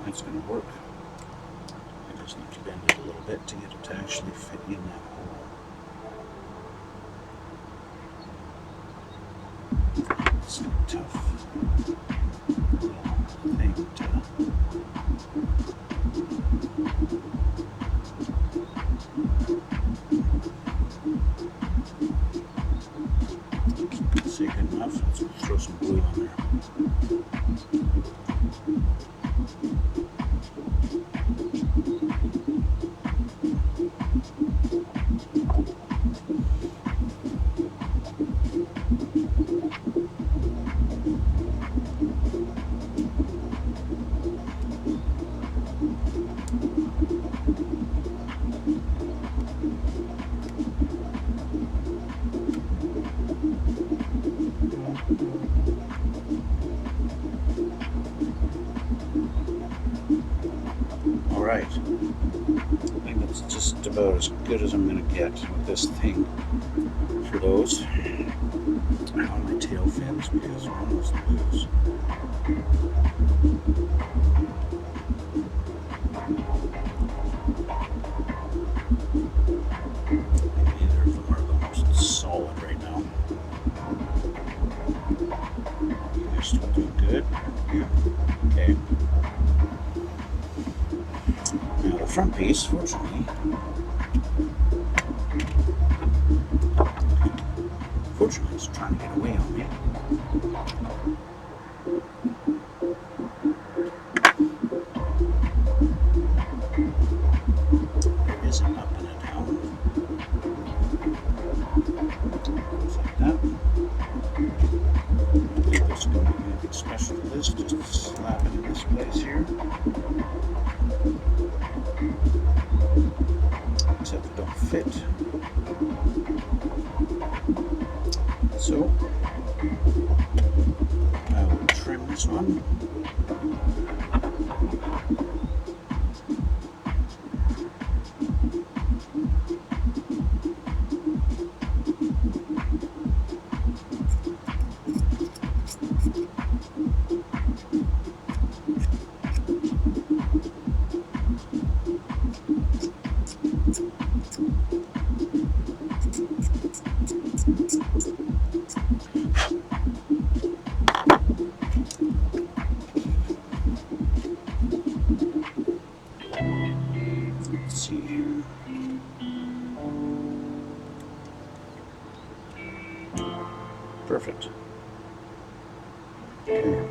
Speaker 1: That's going to work. I just need to bend it a little bit to get it to actually fit in that hole. It's a tough thing to... Alright. I think that's just about as good as I'm going to get with this thing for those. How are my tail fins? Because we're almost loose. Neither of them are the most solid right now. You're still doing good? Yeah. Okay. Now the front piece, fortunately, is trying to get away on me. There is an up and a down. Just like that. I believe there's going to be anything special to this. Just slap it in this place here. Except it don't fit. So I will trim this one. Let's see here. Perfect. Okay.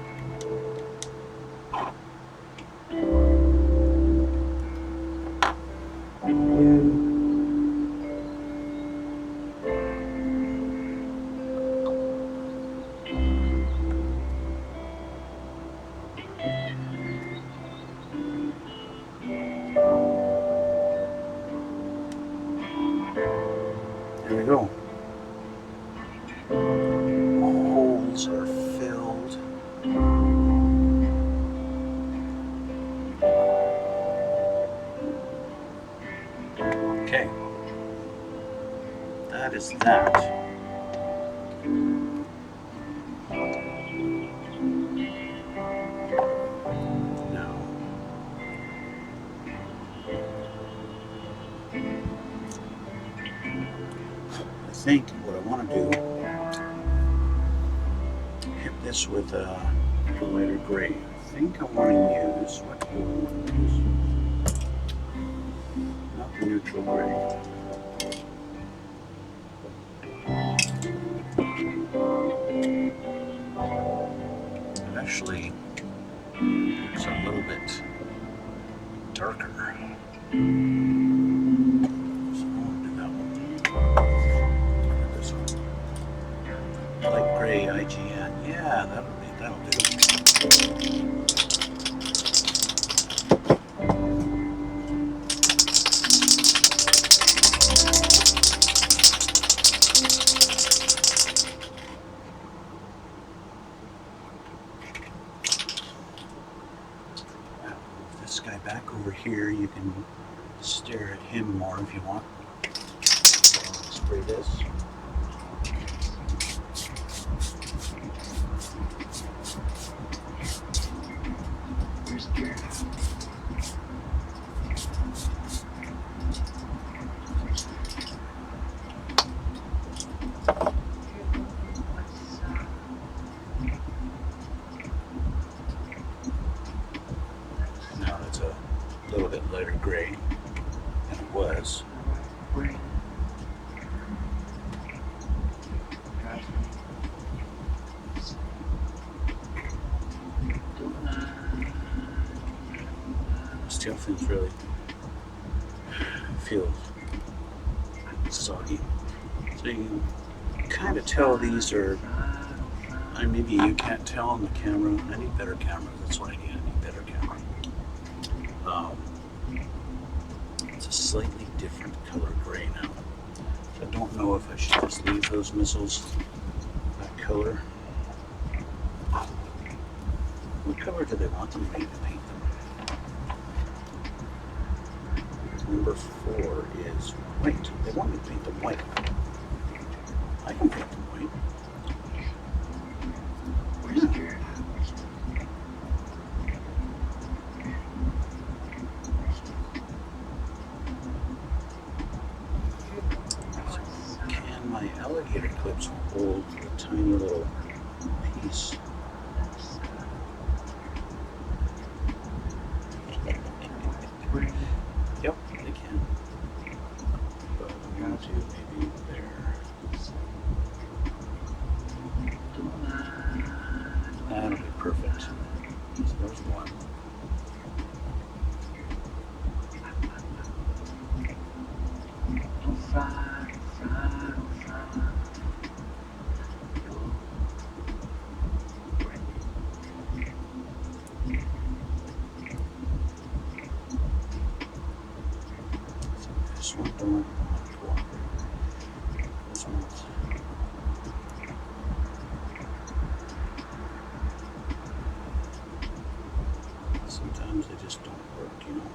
Speaker 1: There we go. Holes are filled. Okay. That is that. Now, I think what I want to do, hit this with a lighter gray. I think I want to use, what do I want to use? Not the neutral gray. It actually looks a little bit darker. So I want to do that one. This one. Light gray IGN. Yeah, that'll do. This guy back over here, you can stare at him more if you want. Spray this. Now it's a little bit lighter gray than it was. This tail fin's really feels soggy. So you can kind of tell these are, maybe you can't tell on the camera. I need better cameras, that's what I need. Better camera. It's a slightly different color gray now. I don't know if I should just leave those missiles that color. What color do they want them to be to paint them? number 4 is white. They want me to paint them white. I can paint them white. Yeah. So can my alligator clips hold a tiny little piece? Yep, they can. But I'm going to maybe there. That'll be perfect. So there's one. This one don't cooperate. This one's. Sometimes they just don't work, you know.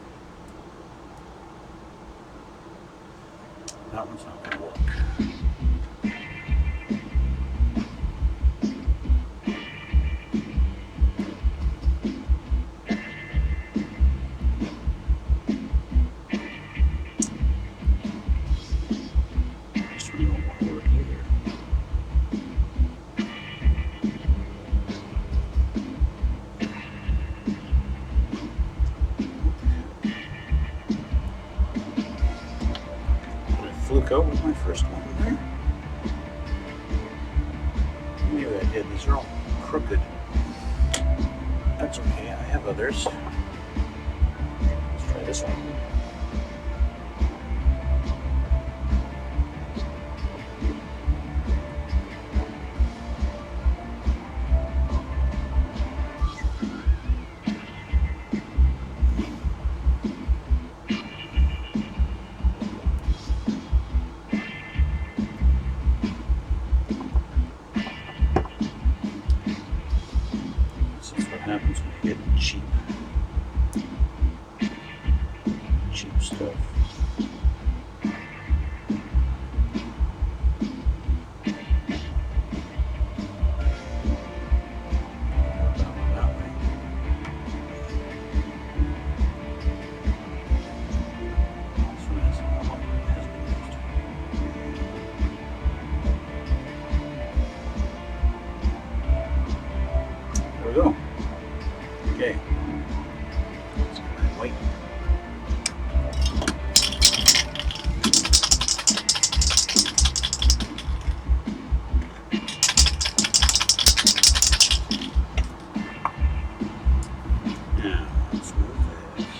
Speaker 1: That one's not going to work. This one don't want to work either. Fluke out with my first one there. Maybe I did. These are all crooked. That's okay. I have others. Let's try this one. Happens when you get cheap stuff. That way. This one has been used. There we go. Okay, let's get my white. Now, let's move this.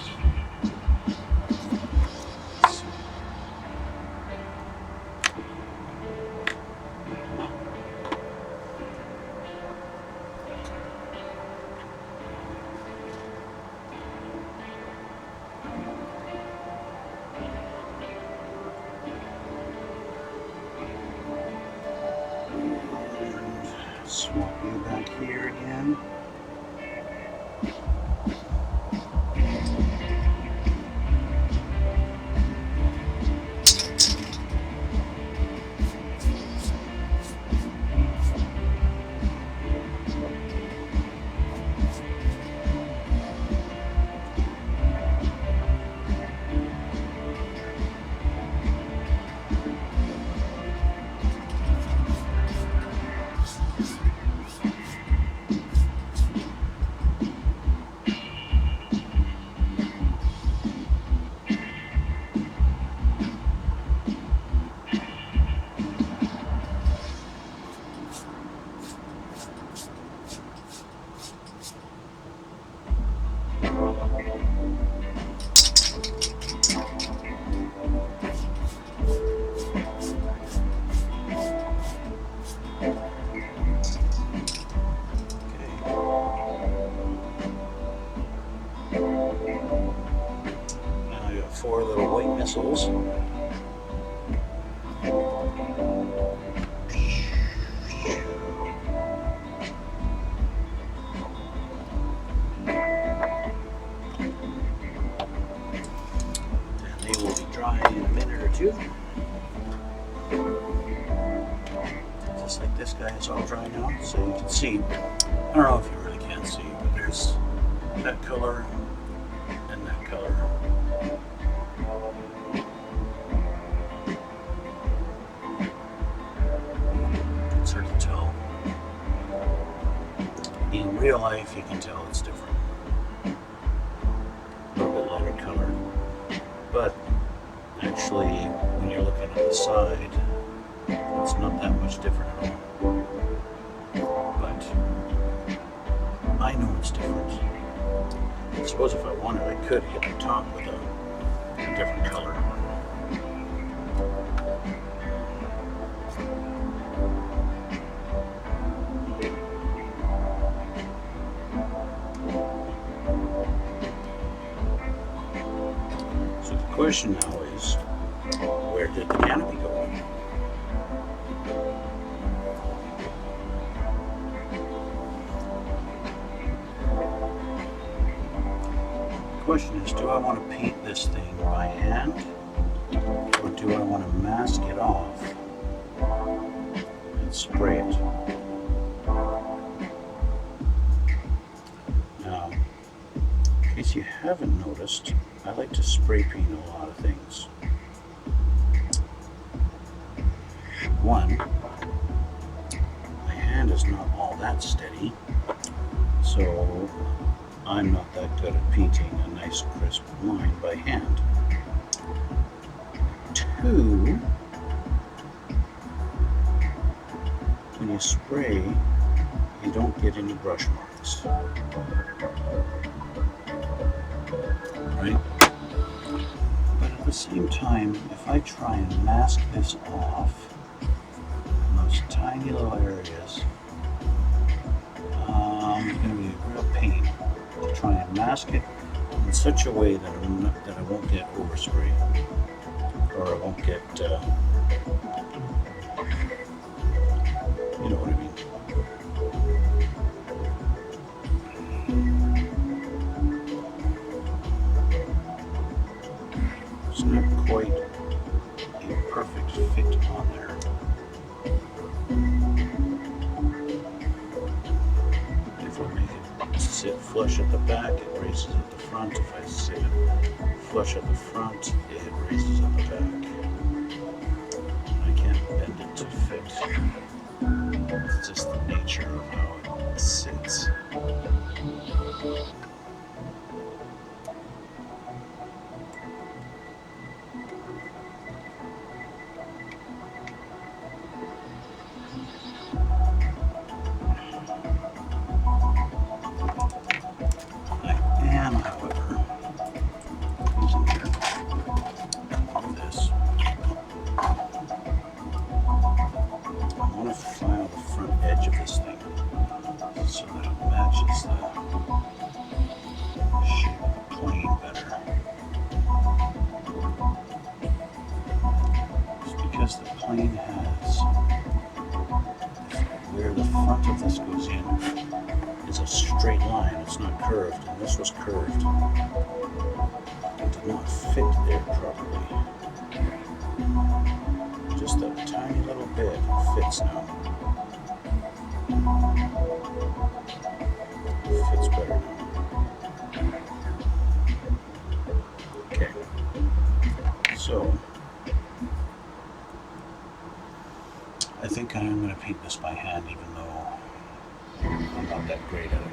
Speaker 1: Swap you back here again. Four little white missiles. And they will be you. Just like this guy is all dry now, so you can see. I don't know if you really can see, but there's that color and that color. It's hard to tell. In real life, you can tell it's different. A little bit lighter color. But actually, when you're looking at the side, it's not that much different at all. But I know it's different. I suppose if I wanted, I could hit the top with a different color. So the question now is, where did the canopy go? The question is, do I want to paint this thing by hand, or do I want to mask it off and spray it? Now, in case you haven't noticed, I like to spray paint a lot of things. One, my hand is not all that steady, so I'm not that good at painting a nice crisp line by hand. Two, when you spray, you don't get any brush marks. Right? But at the same time, if I try and mask this off in those tiny little areas, it's going to be a real pain to try and mask it in such a way that I won't get overspray, or I won't get, you know what I mean. It's not quite a perfect fit on there. If I make it sit flush at the back, it raises at the front. If I sit it flush at the front, it raises at the back. I can't bend it to fit. It's just the nature of how it sits. The plane has, where the front of this goes in is a straight line, it's not curved, and this was curved. It did not fit there properly. Just a tiny little bit fits now. It fits better now. Okay, so I think I'm going to paint this by hand, even though I'm not that great at it.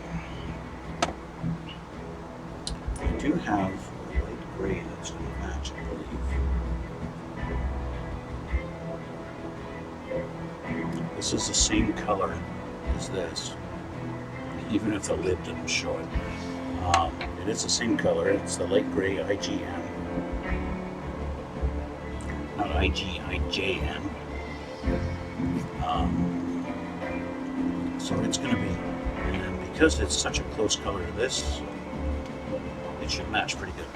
Speaker 1: I do have a light gray that's going to match, I believe. This is the same color as this, even if the lid didn't show it. It is the same color. It's the light gray IGN. Not IG, IJN. So it's going to be, and because it's such a close color to this, it should match pretty good.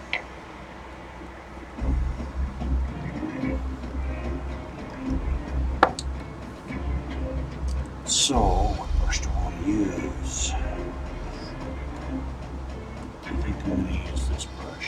Speaker 1: So, what brush do I want to use? I think I'm going to use this brush.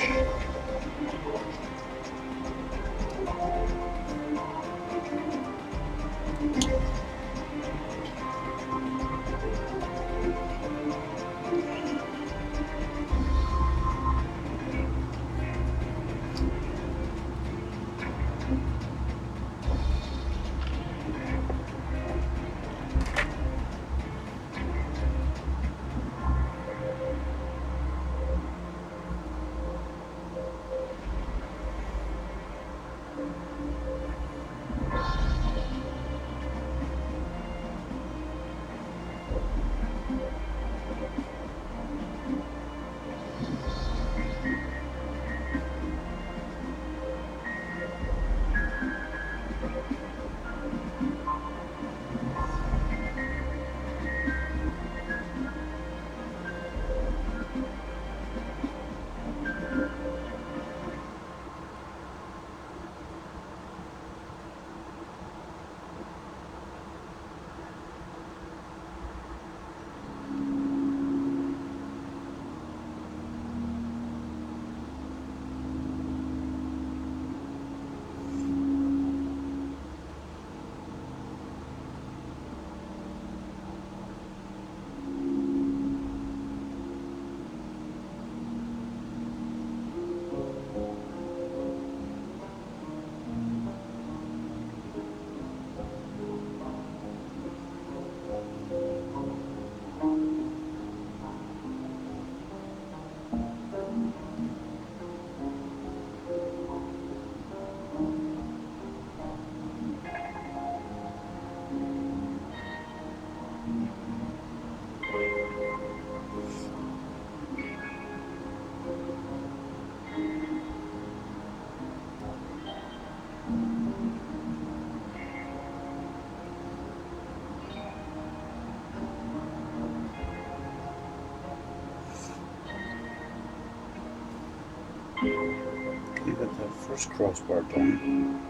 Speaker 1: You got the first crossbar done.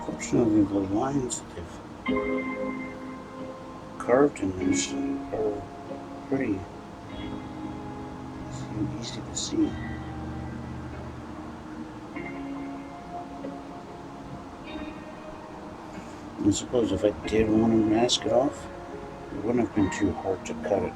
Speaker 1: Fortunately, the lines that they've carved in this are pretty easy to see. I suppose if I did want to mask it off, it wouldn't have been too hard to cut it.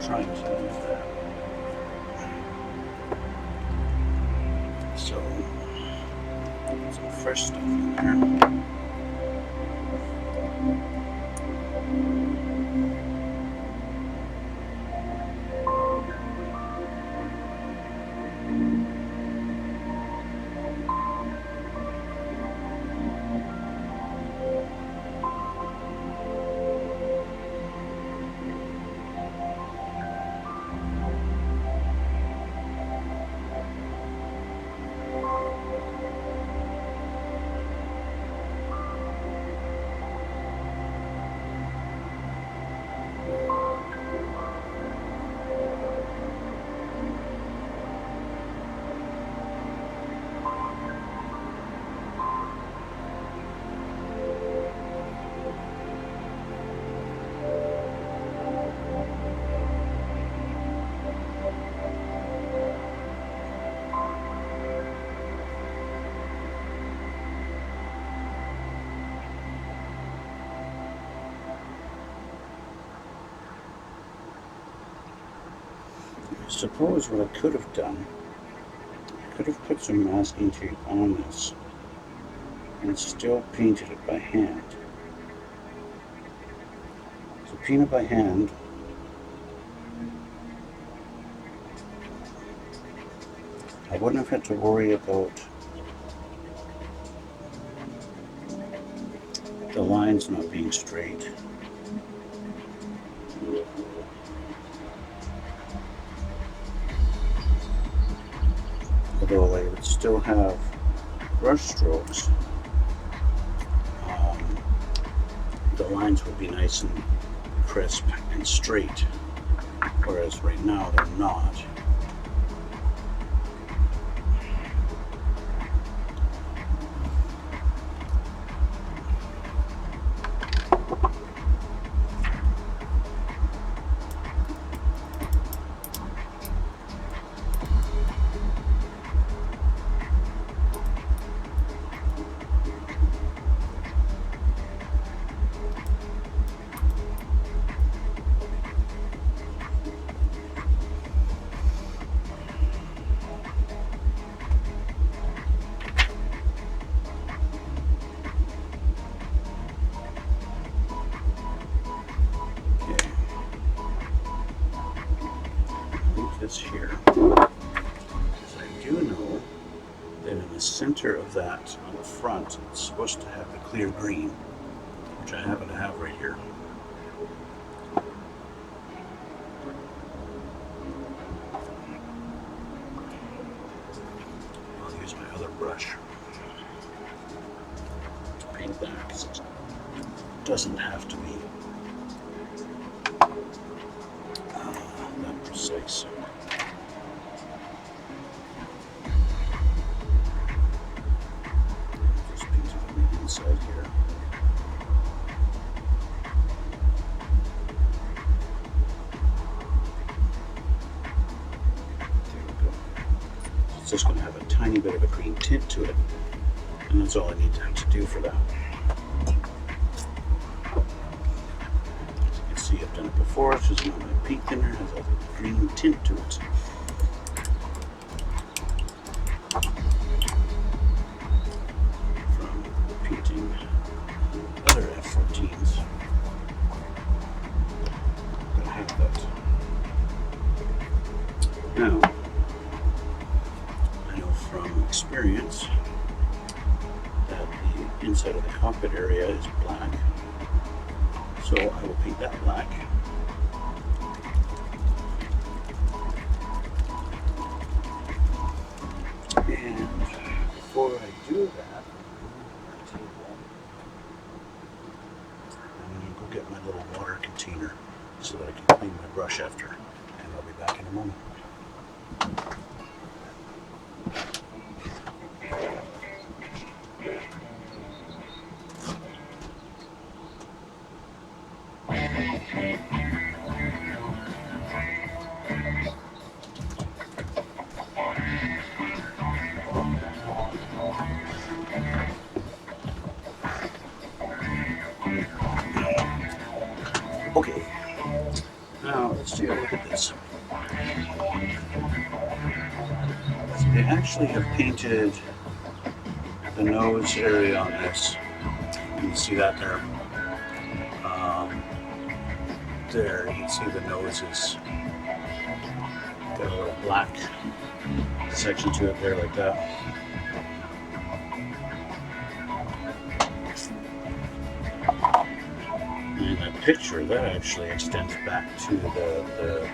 Speaker 1: trying to use that. So, some fresh stuff in there. I suppose what I could have done, I could have put some masking tape on this and still painted it by hand. So paint it by hand, I wouldn't have had to worry about the lines not being straight. Although I would still have brush strokes, the lines would be nice and crisp and straight, whereas right now they're not. This here, because I do know that in the center of that on the front it's supposed to have the clear green, which I happen to have right here. I'll use my other brush to paint that, because it doesn't have to be that precise. Inside here. There we go. It's just going to have a tiny bit of a green tint to it, and that's all I need to do for that. As you can see, I've done it before. It's just my paint thinner has a green tint to it. Painting other F.14s. I'm gonna have that. Now, I know from experience that the inside of the cockpit area is black, so I will paint that black. And before I do that, I'm going to go get my little water container so that I can clean my brush after, and I'll be back in a moment. Okay, now let's take a look at this. So they actually have painted the nose area on this. You can see that there. There, you can see the nose is got a little black section to it there, like that. And that picture, that actually extends back to the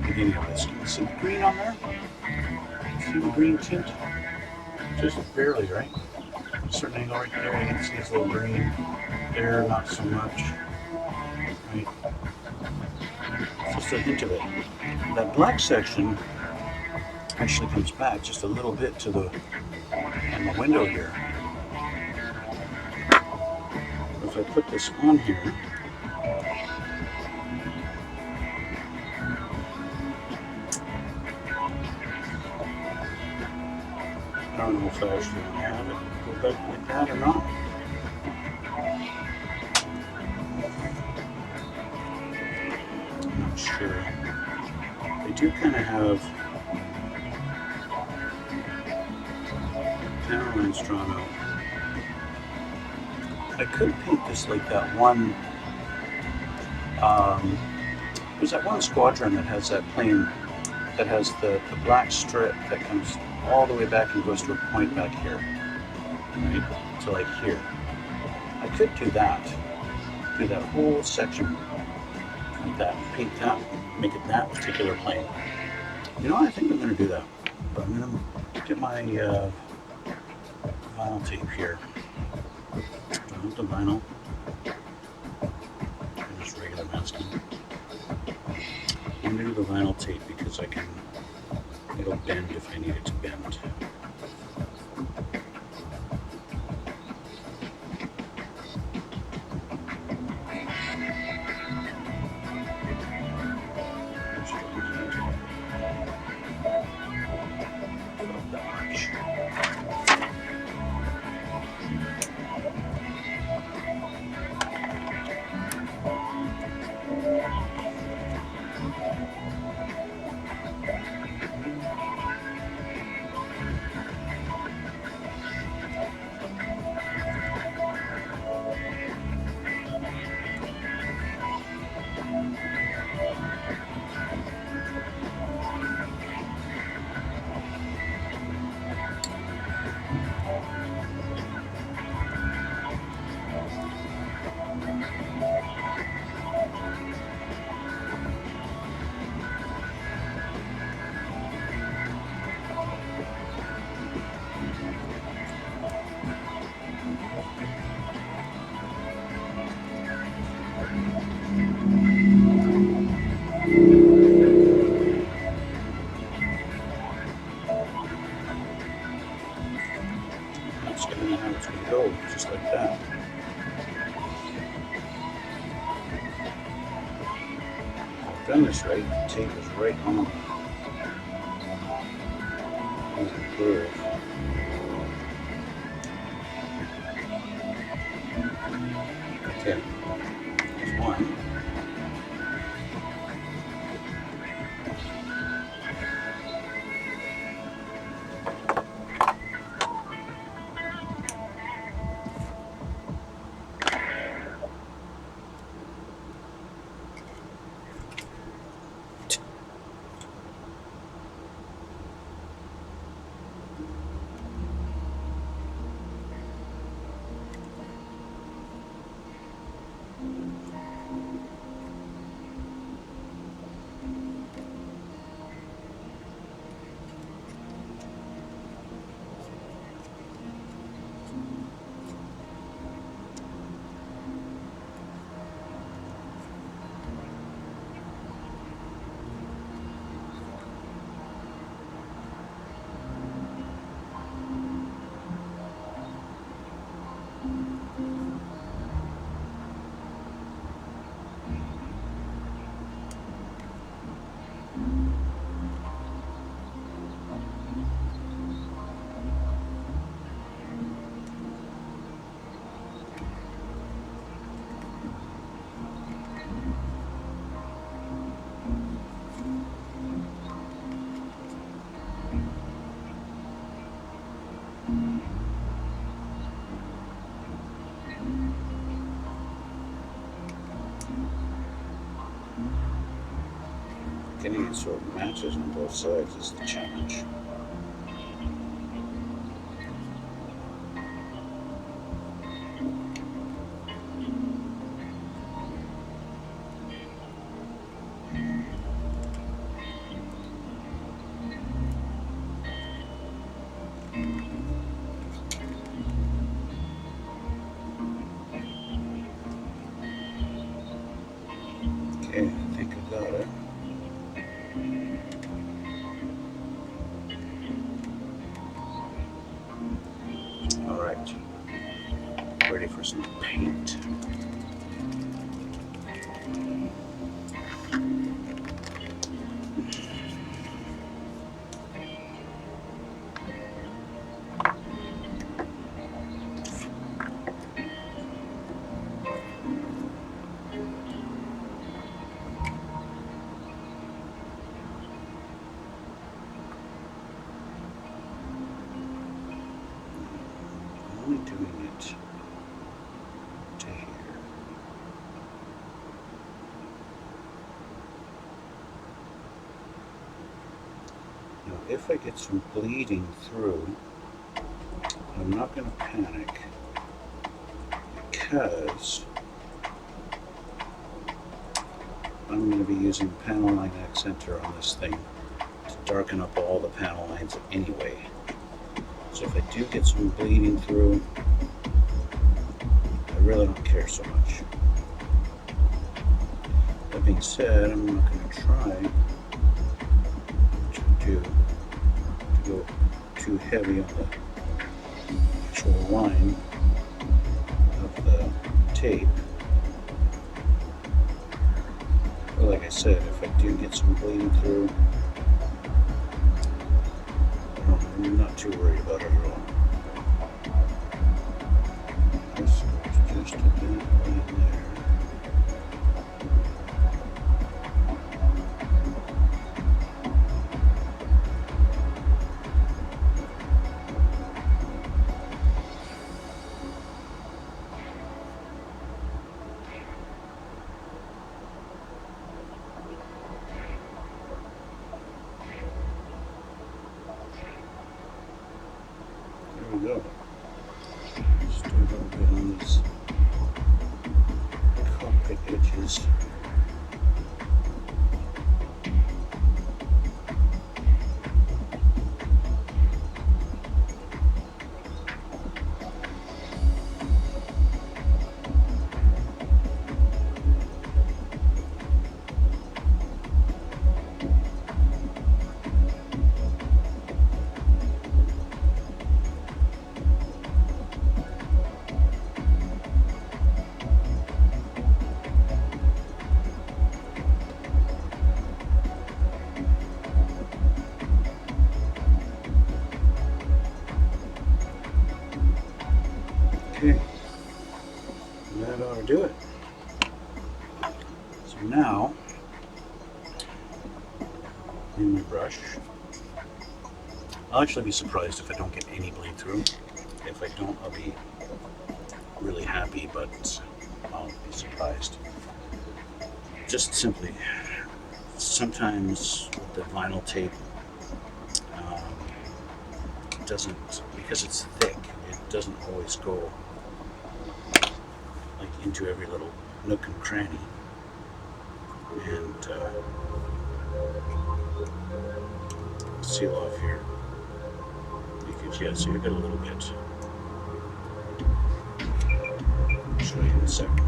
Speaker 1: beginning of this. Can you see the green on there? See the green tint? Just barely, right? A certain angle right there, you can see it's a little green. There, not so much. Right? Just a hint of it. That black section actually comes back just a little bit to the on the window here. If I put this on here, I don't know if I actually want to have it go back like that or not. I'm not sure. They do kind of have panel lines drawn out. I could paint this like that one. There's that one squadron that has that plane that has the black strip that comes all the way back and goes to a point back here, right? So like here. I could do that whole section like that, paint that, make it that particular plane. You know what? I think I'm going to do that. But I'm going to get my vinyl tape here. Not the vinyl, just regular masking. I'm going to do the vinyl tape because it'll bend if I need it to bend. Just like that. I've done this right, the tape is right on the curve. Okay, there's one. Getting it so it matches on both sides is the challenge. Okay, I think I got it. Alright, ready for some paint. Only doing it to here. Now, if I get some bleeding through, I'm not going to panic because I'm going to be using panel line accenter on this thing to darken up all the panel lines anyway. So if I do get some bleeding through, I really don't care so much. That being said, I'm not going to try to go too heavy on the actual line of the tape. But like I said, if I do get some bleeding through, I'm not too worried about it at all. This goes just a bit in there. There we go. Just do a little bit on these cockpit edges. Okay, that ought to do it. So now, in my brush, I'll actually be surprised if I don't get any bleed through. If I don't, I'll be really happy, but I'll be surprised. Just simply, sometimes with the vinyl tape, doesn't, because it's thick, it doesn't always go like into every little nook and cranny. And seal off here, because yeah, so you've got a little bit. I'll show you in a second.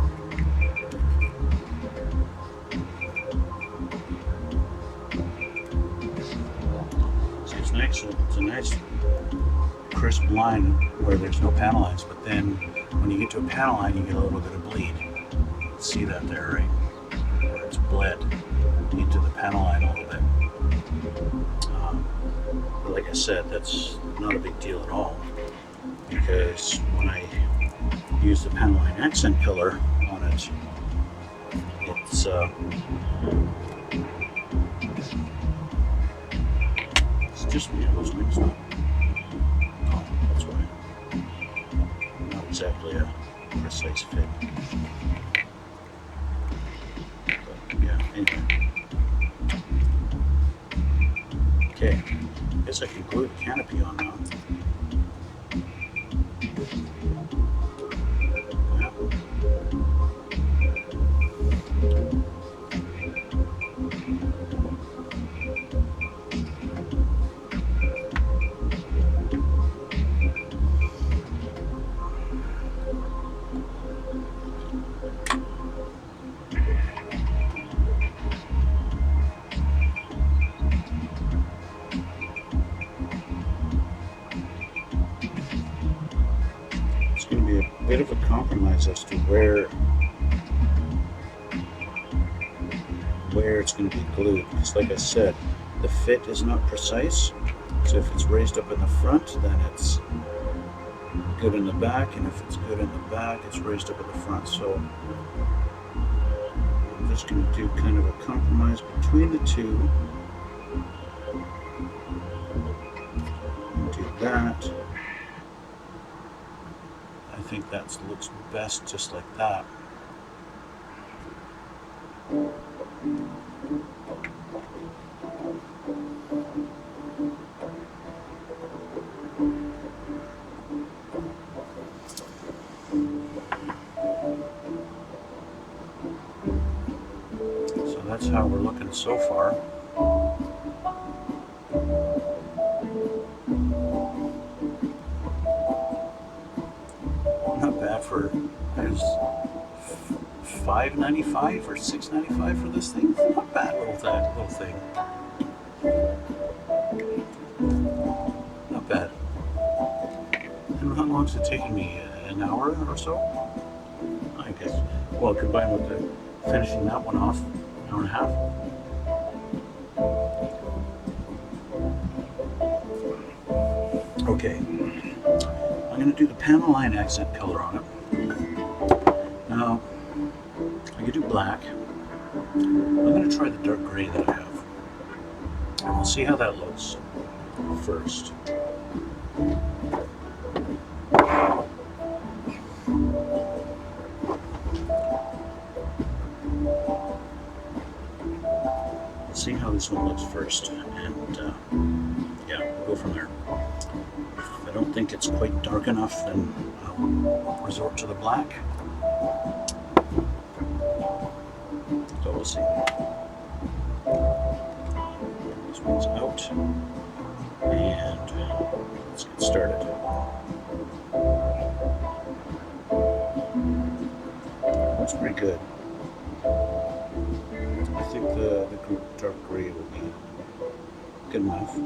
Speaker 1: See, it's nice. It's a nice crisp line where there's no panel lines, but then when you get to a panel line, you get a little bit of bleed. See that there, right? Where it's bled into the panel line a little bit. But like I said, that's not a big deal at all, because when I use the panel line accent pillar on it, it's just one of those wings. Oh, that's why. Not exactly a precise fit. But yeah, anyway. Okay, I guess I can glue the canopy on now. It's going to be a bit of a compromise as to where it's going to be glued, because like I said, the fit is not precise. So if it's raised up in the front, then it's good in the back, and if it's good in the back, it's raised up in the front. So I'm just going to do kind of a compromise between the two. Do that. I think that looks best just like that. So that's how we're looking so far. Not bad for, there's $5.95 or $6.95 for this thing. Not bad little thing. Not bad. And how long is it taking me? An hour or so? I guess. Well, combined with the finishing that one off, an hour and a half. Okay. I'm going to do the panel line accent color on it. Now, I could do black. I'm going to try the dark gray that I have. And we'll see how that looks first. Let's see how this one looks first. And yeah, we'll go from there. If I don't think it's quite dark enough, then I'll resort to the black. So we'll see. This one's out, and let's get started. Looks pretty good. I think the dark gray will be good enough.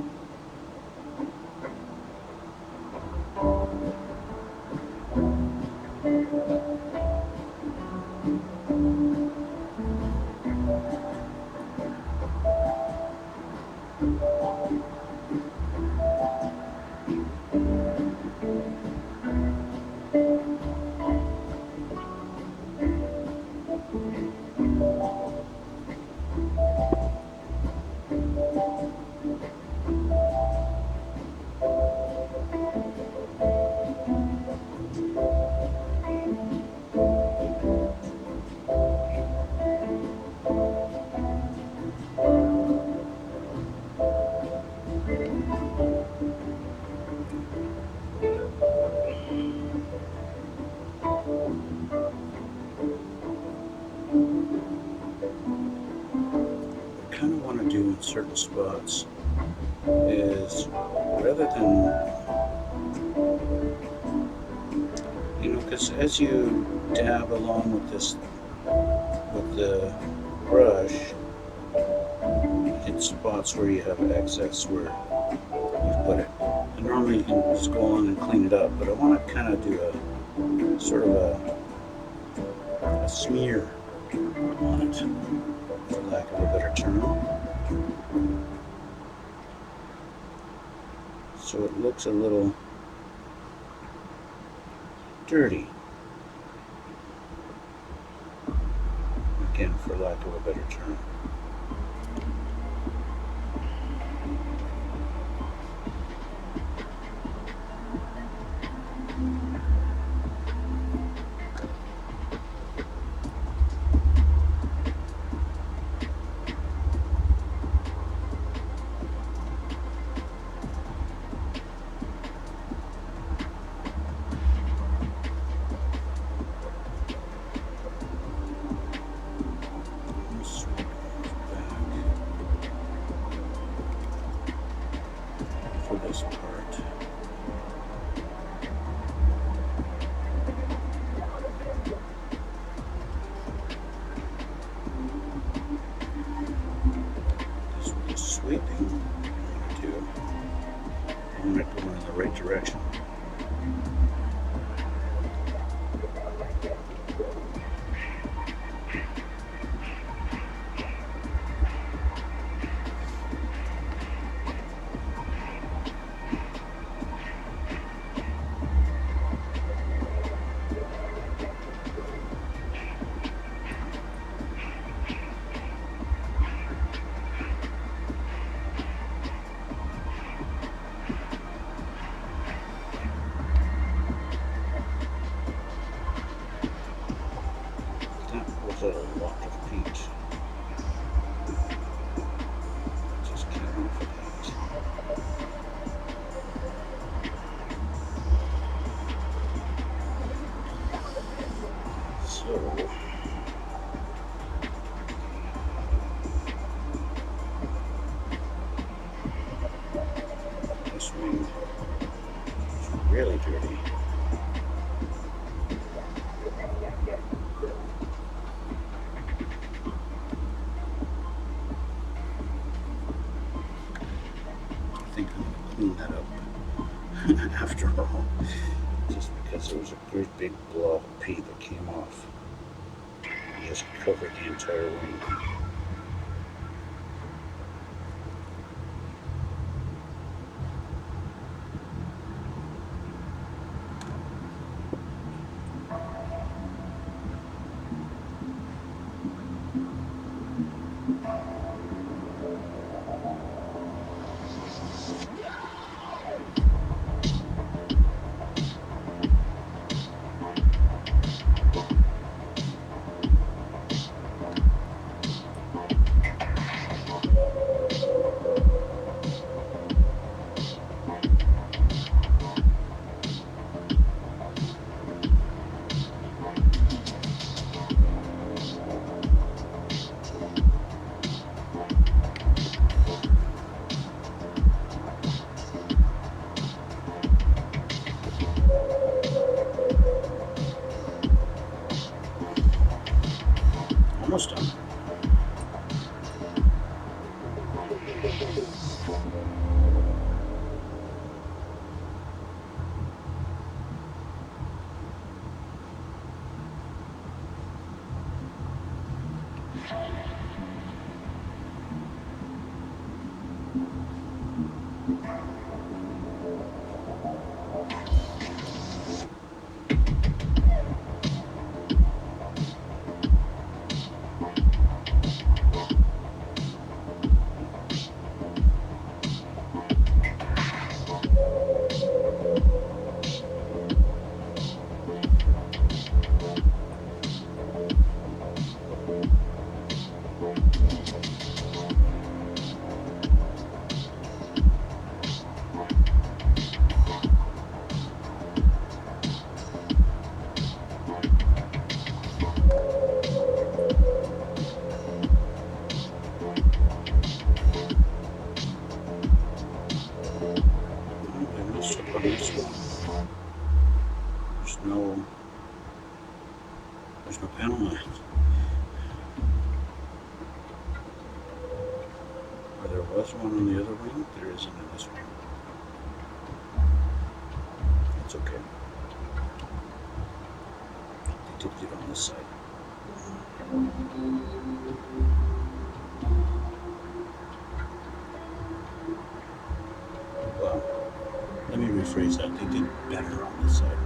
Speaker 1: In certain spots is rather than, you know, because as you dab along with this, with the brush, you get spots where you have excess where you've put it. And normally you can just go on and clean it up, but I want to kind of do a sort of a smear on it, for lack of a better term. So it looks a little dirty. Again, for lack of a better term. sweeping to want it going in the right direction. That was a lot of paint. Just came off of that. So this wing is really dirty. I think I'm going to clean that up after all, just because there was a great big blob of paint that came off. It just covered the entire wing. Almost done. There's no panel left. Where there was one on the other wing, there isn't in this one. That's okay. They did get on this side. Well, let me rephrase that. They did better on this side.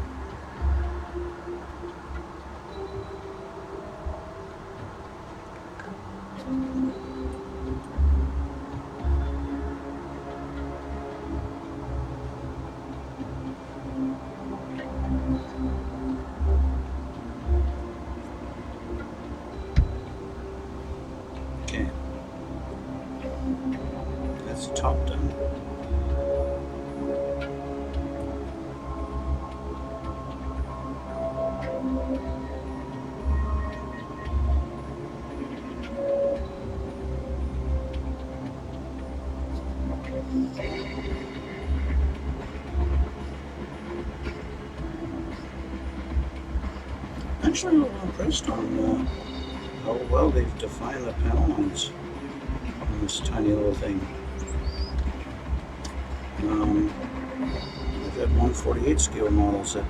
Speaker 1: Okay, that's the top done. Actually, I'm a little impressed on how well they've defined the panel lines on this tiny little thing. I've had 1/48 scale models that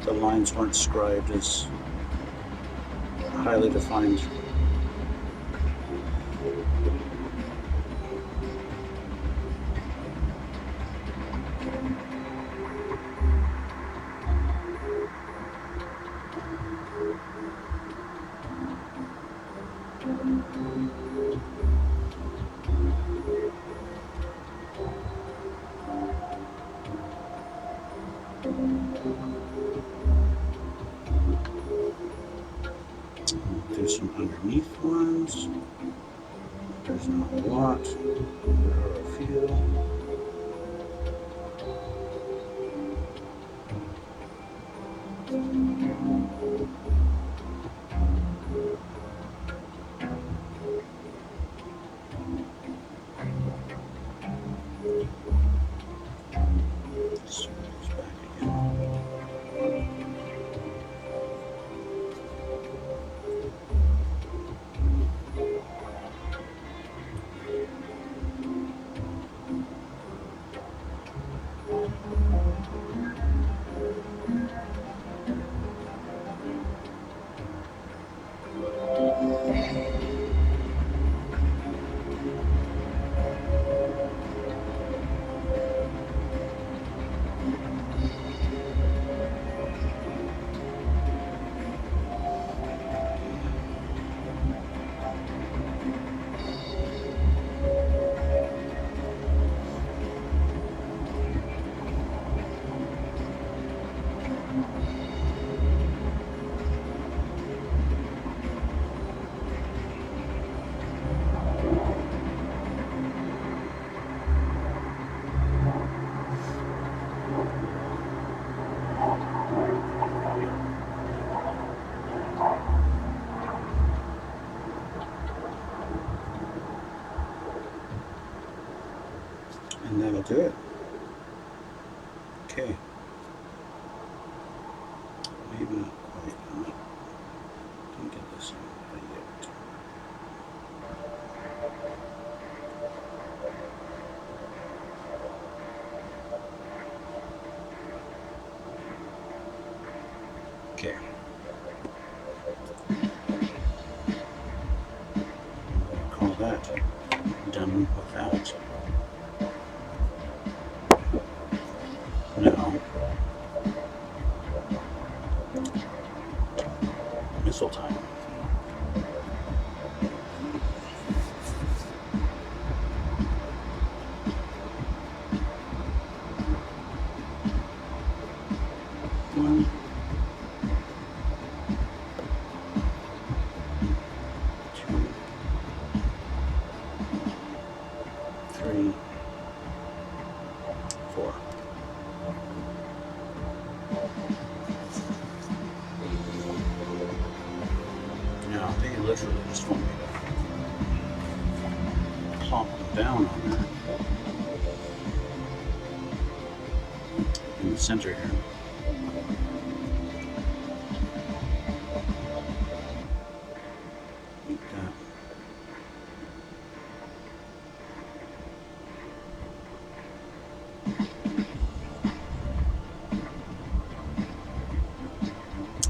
Speaker 1: the lines weren't scribed as highly defined. Do some underneath ones. There's not a lot. There are a few. Switch back again. And that'll do it. Okay. Maybe not quite. Didn't get this one yet. Okay. Call that done with that. Now, missile time. One, two, three, four. Now, they literally just want me to plop them down on there in the center here. Like that.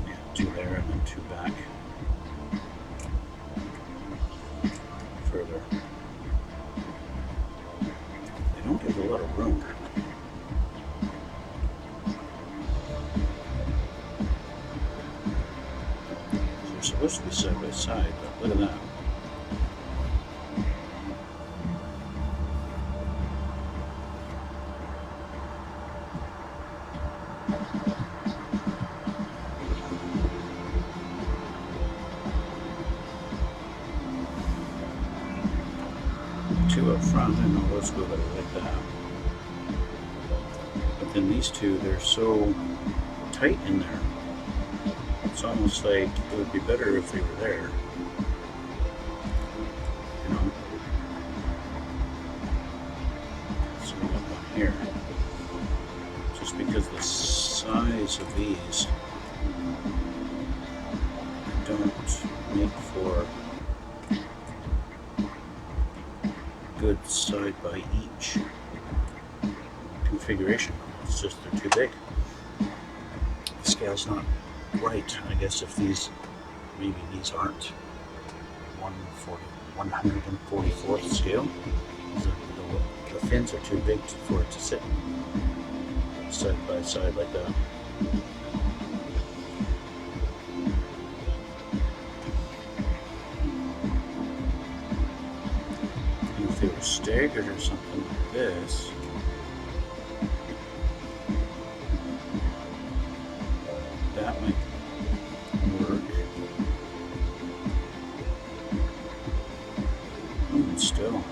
Speaker 1: Yeah, two there and then two back. Further. They don't give a lot of room. They're supposed to be side by side, but look at that. Two up front, and now let's go like that. But then these two, they're so tight in there. It's almost like it would be better if they were there. You know? So up on here. Just because the size of these don't make for good side by each configuration. It's just they're too big. The scale's not right. I guess if these, maybe these aren't 144th scale. The fins are too big for it to sit side by side like that. If they were staggered or something like this, that might work. But still,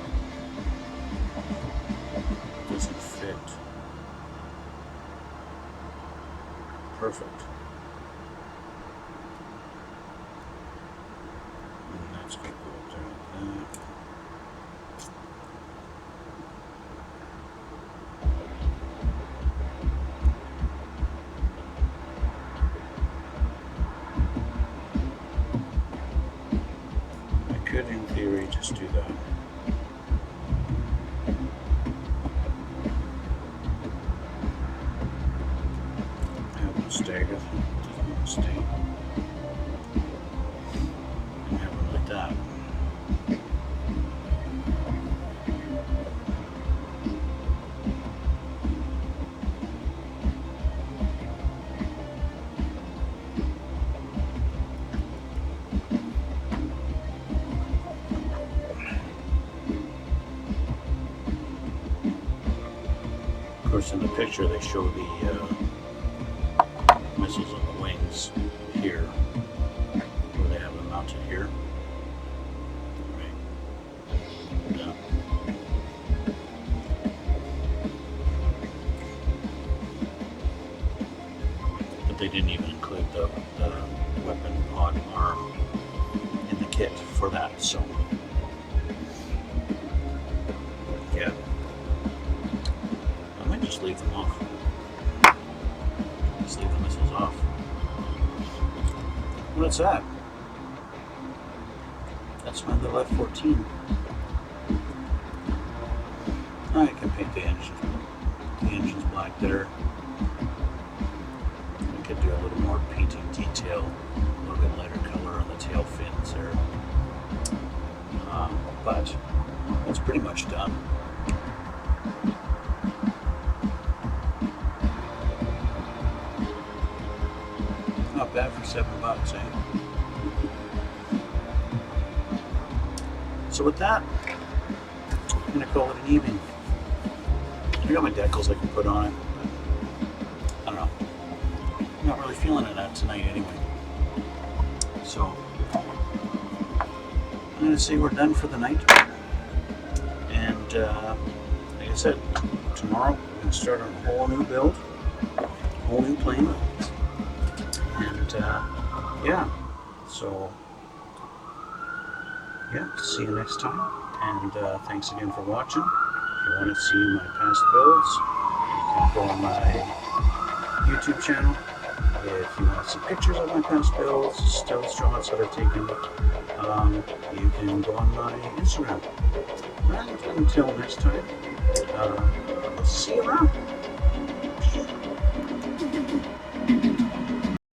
Speaker 1: it doesn't fit. Perfect. And that's going to go up there like that. I could, in theory, just do that. Stagger, doesn't want to stay, and have them like that. Of course, in the picture they show the missiles on the wings here, where they have them mounted here. Right. Yeah. But they didn't even include the weapon pod arm in the kit for that, so yeah. I might just leave them off. Just leave the missiles off. What's that? That's my little F.14. I can paint the engines black there. We could do a little more painting detail, a little bit lighter color on the tail fins there. But it's pretty much done. Not bad for $7, eh? So with that, I'm gonna call it an evening. I got my decals I can put on it. I don't know. I'm not really feeling it tonight anyway. So I'm gonna say we're done for the night. And like I said, tomorrow we're gonna start on a whole new build, a whole new plane. And yeah, so yeah, see you next time, and thanks again for watching. If you want to see my past builds, you can go on my YouTube channel. If you want to see pictures of my past builds, still shots that I've taken, you can go on my Instagram. And until next time, see you around.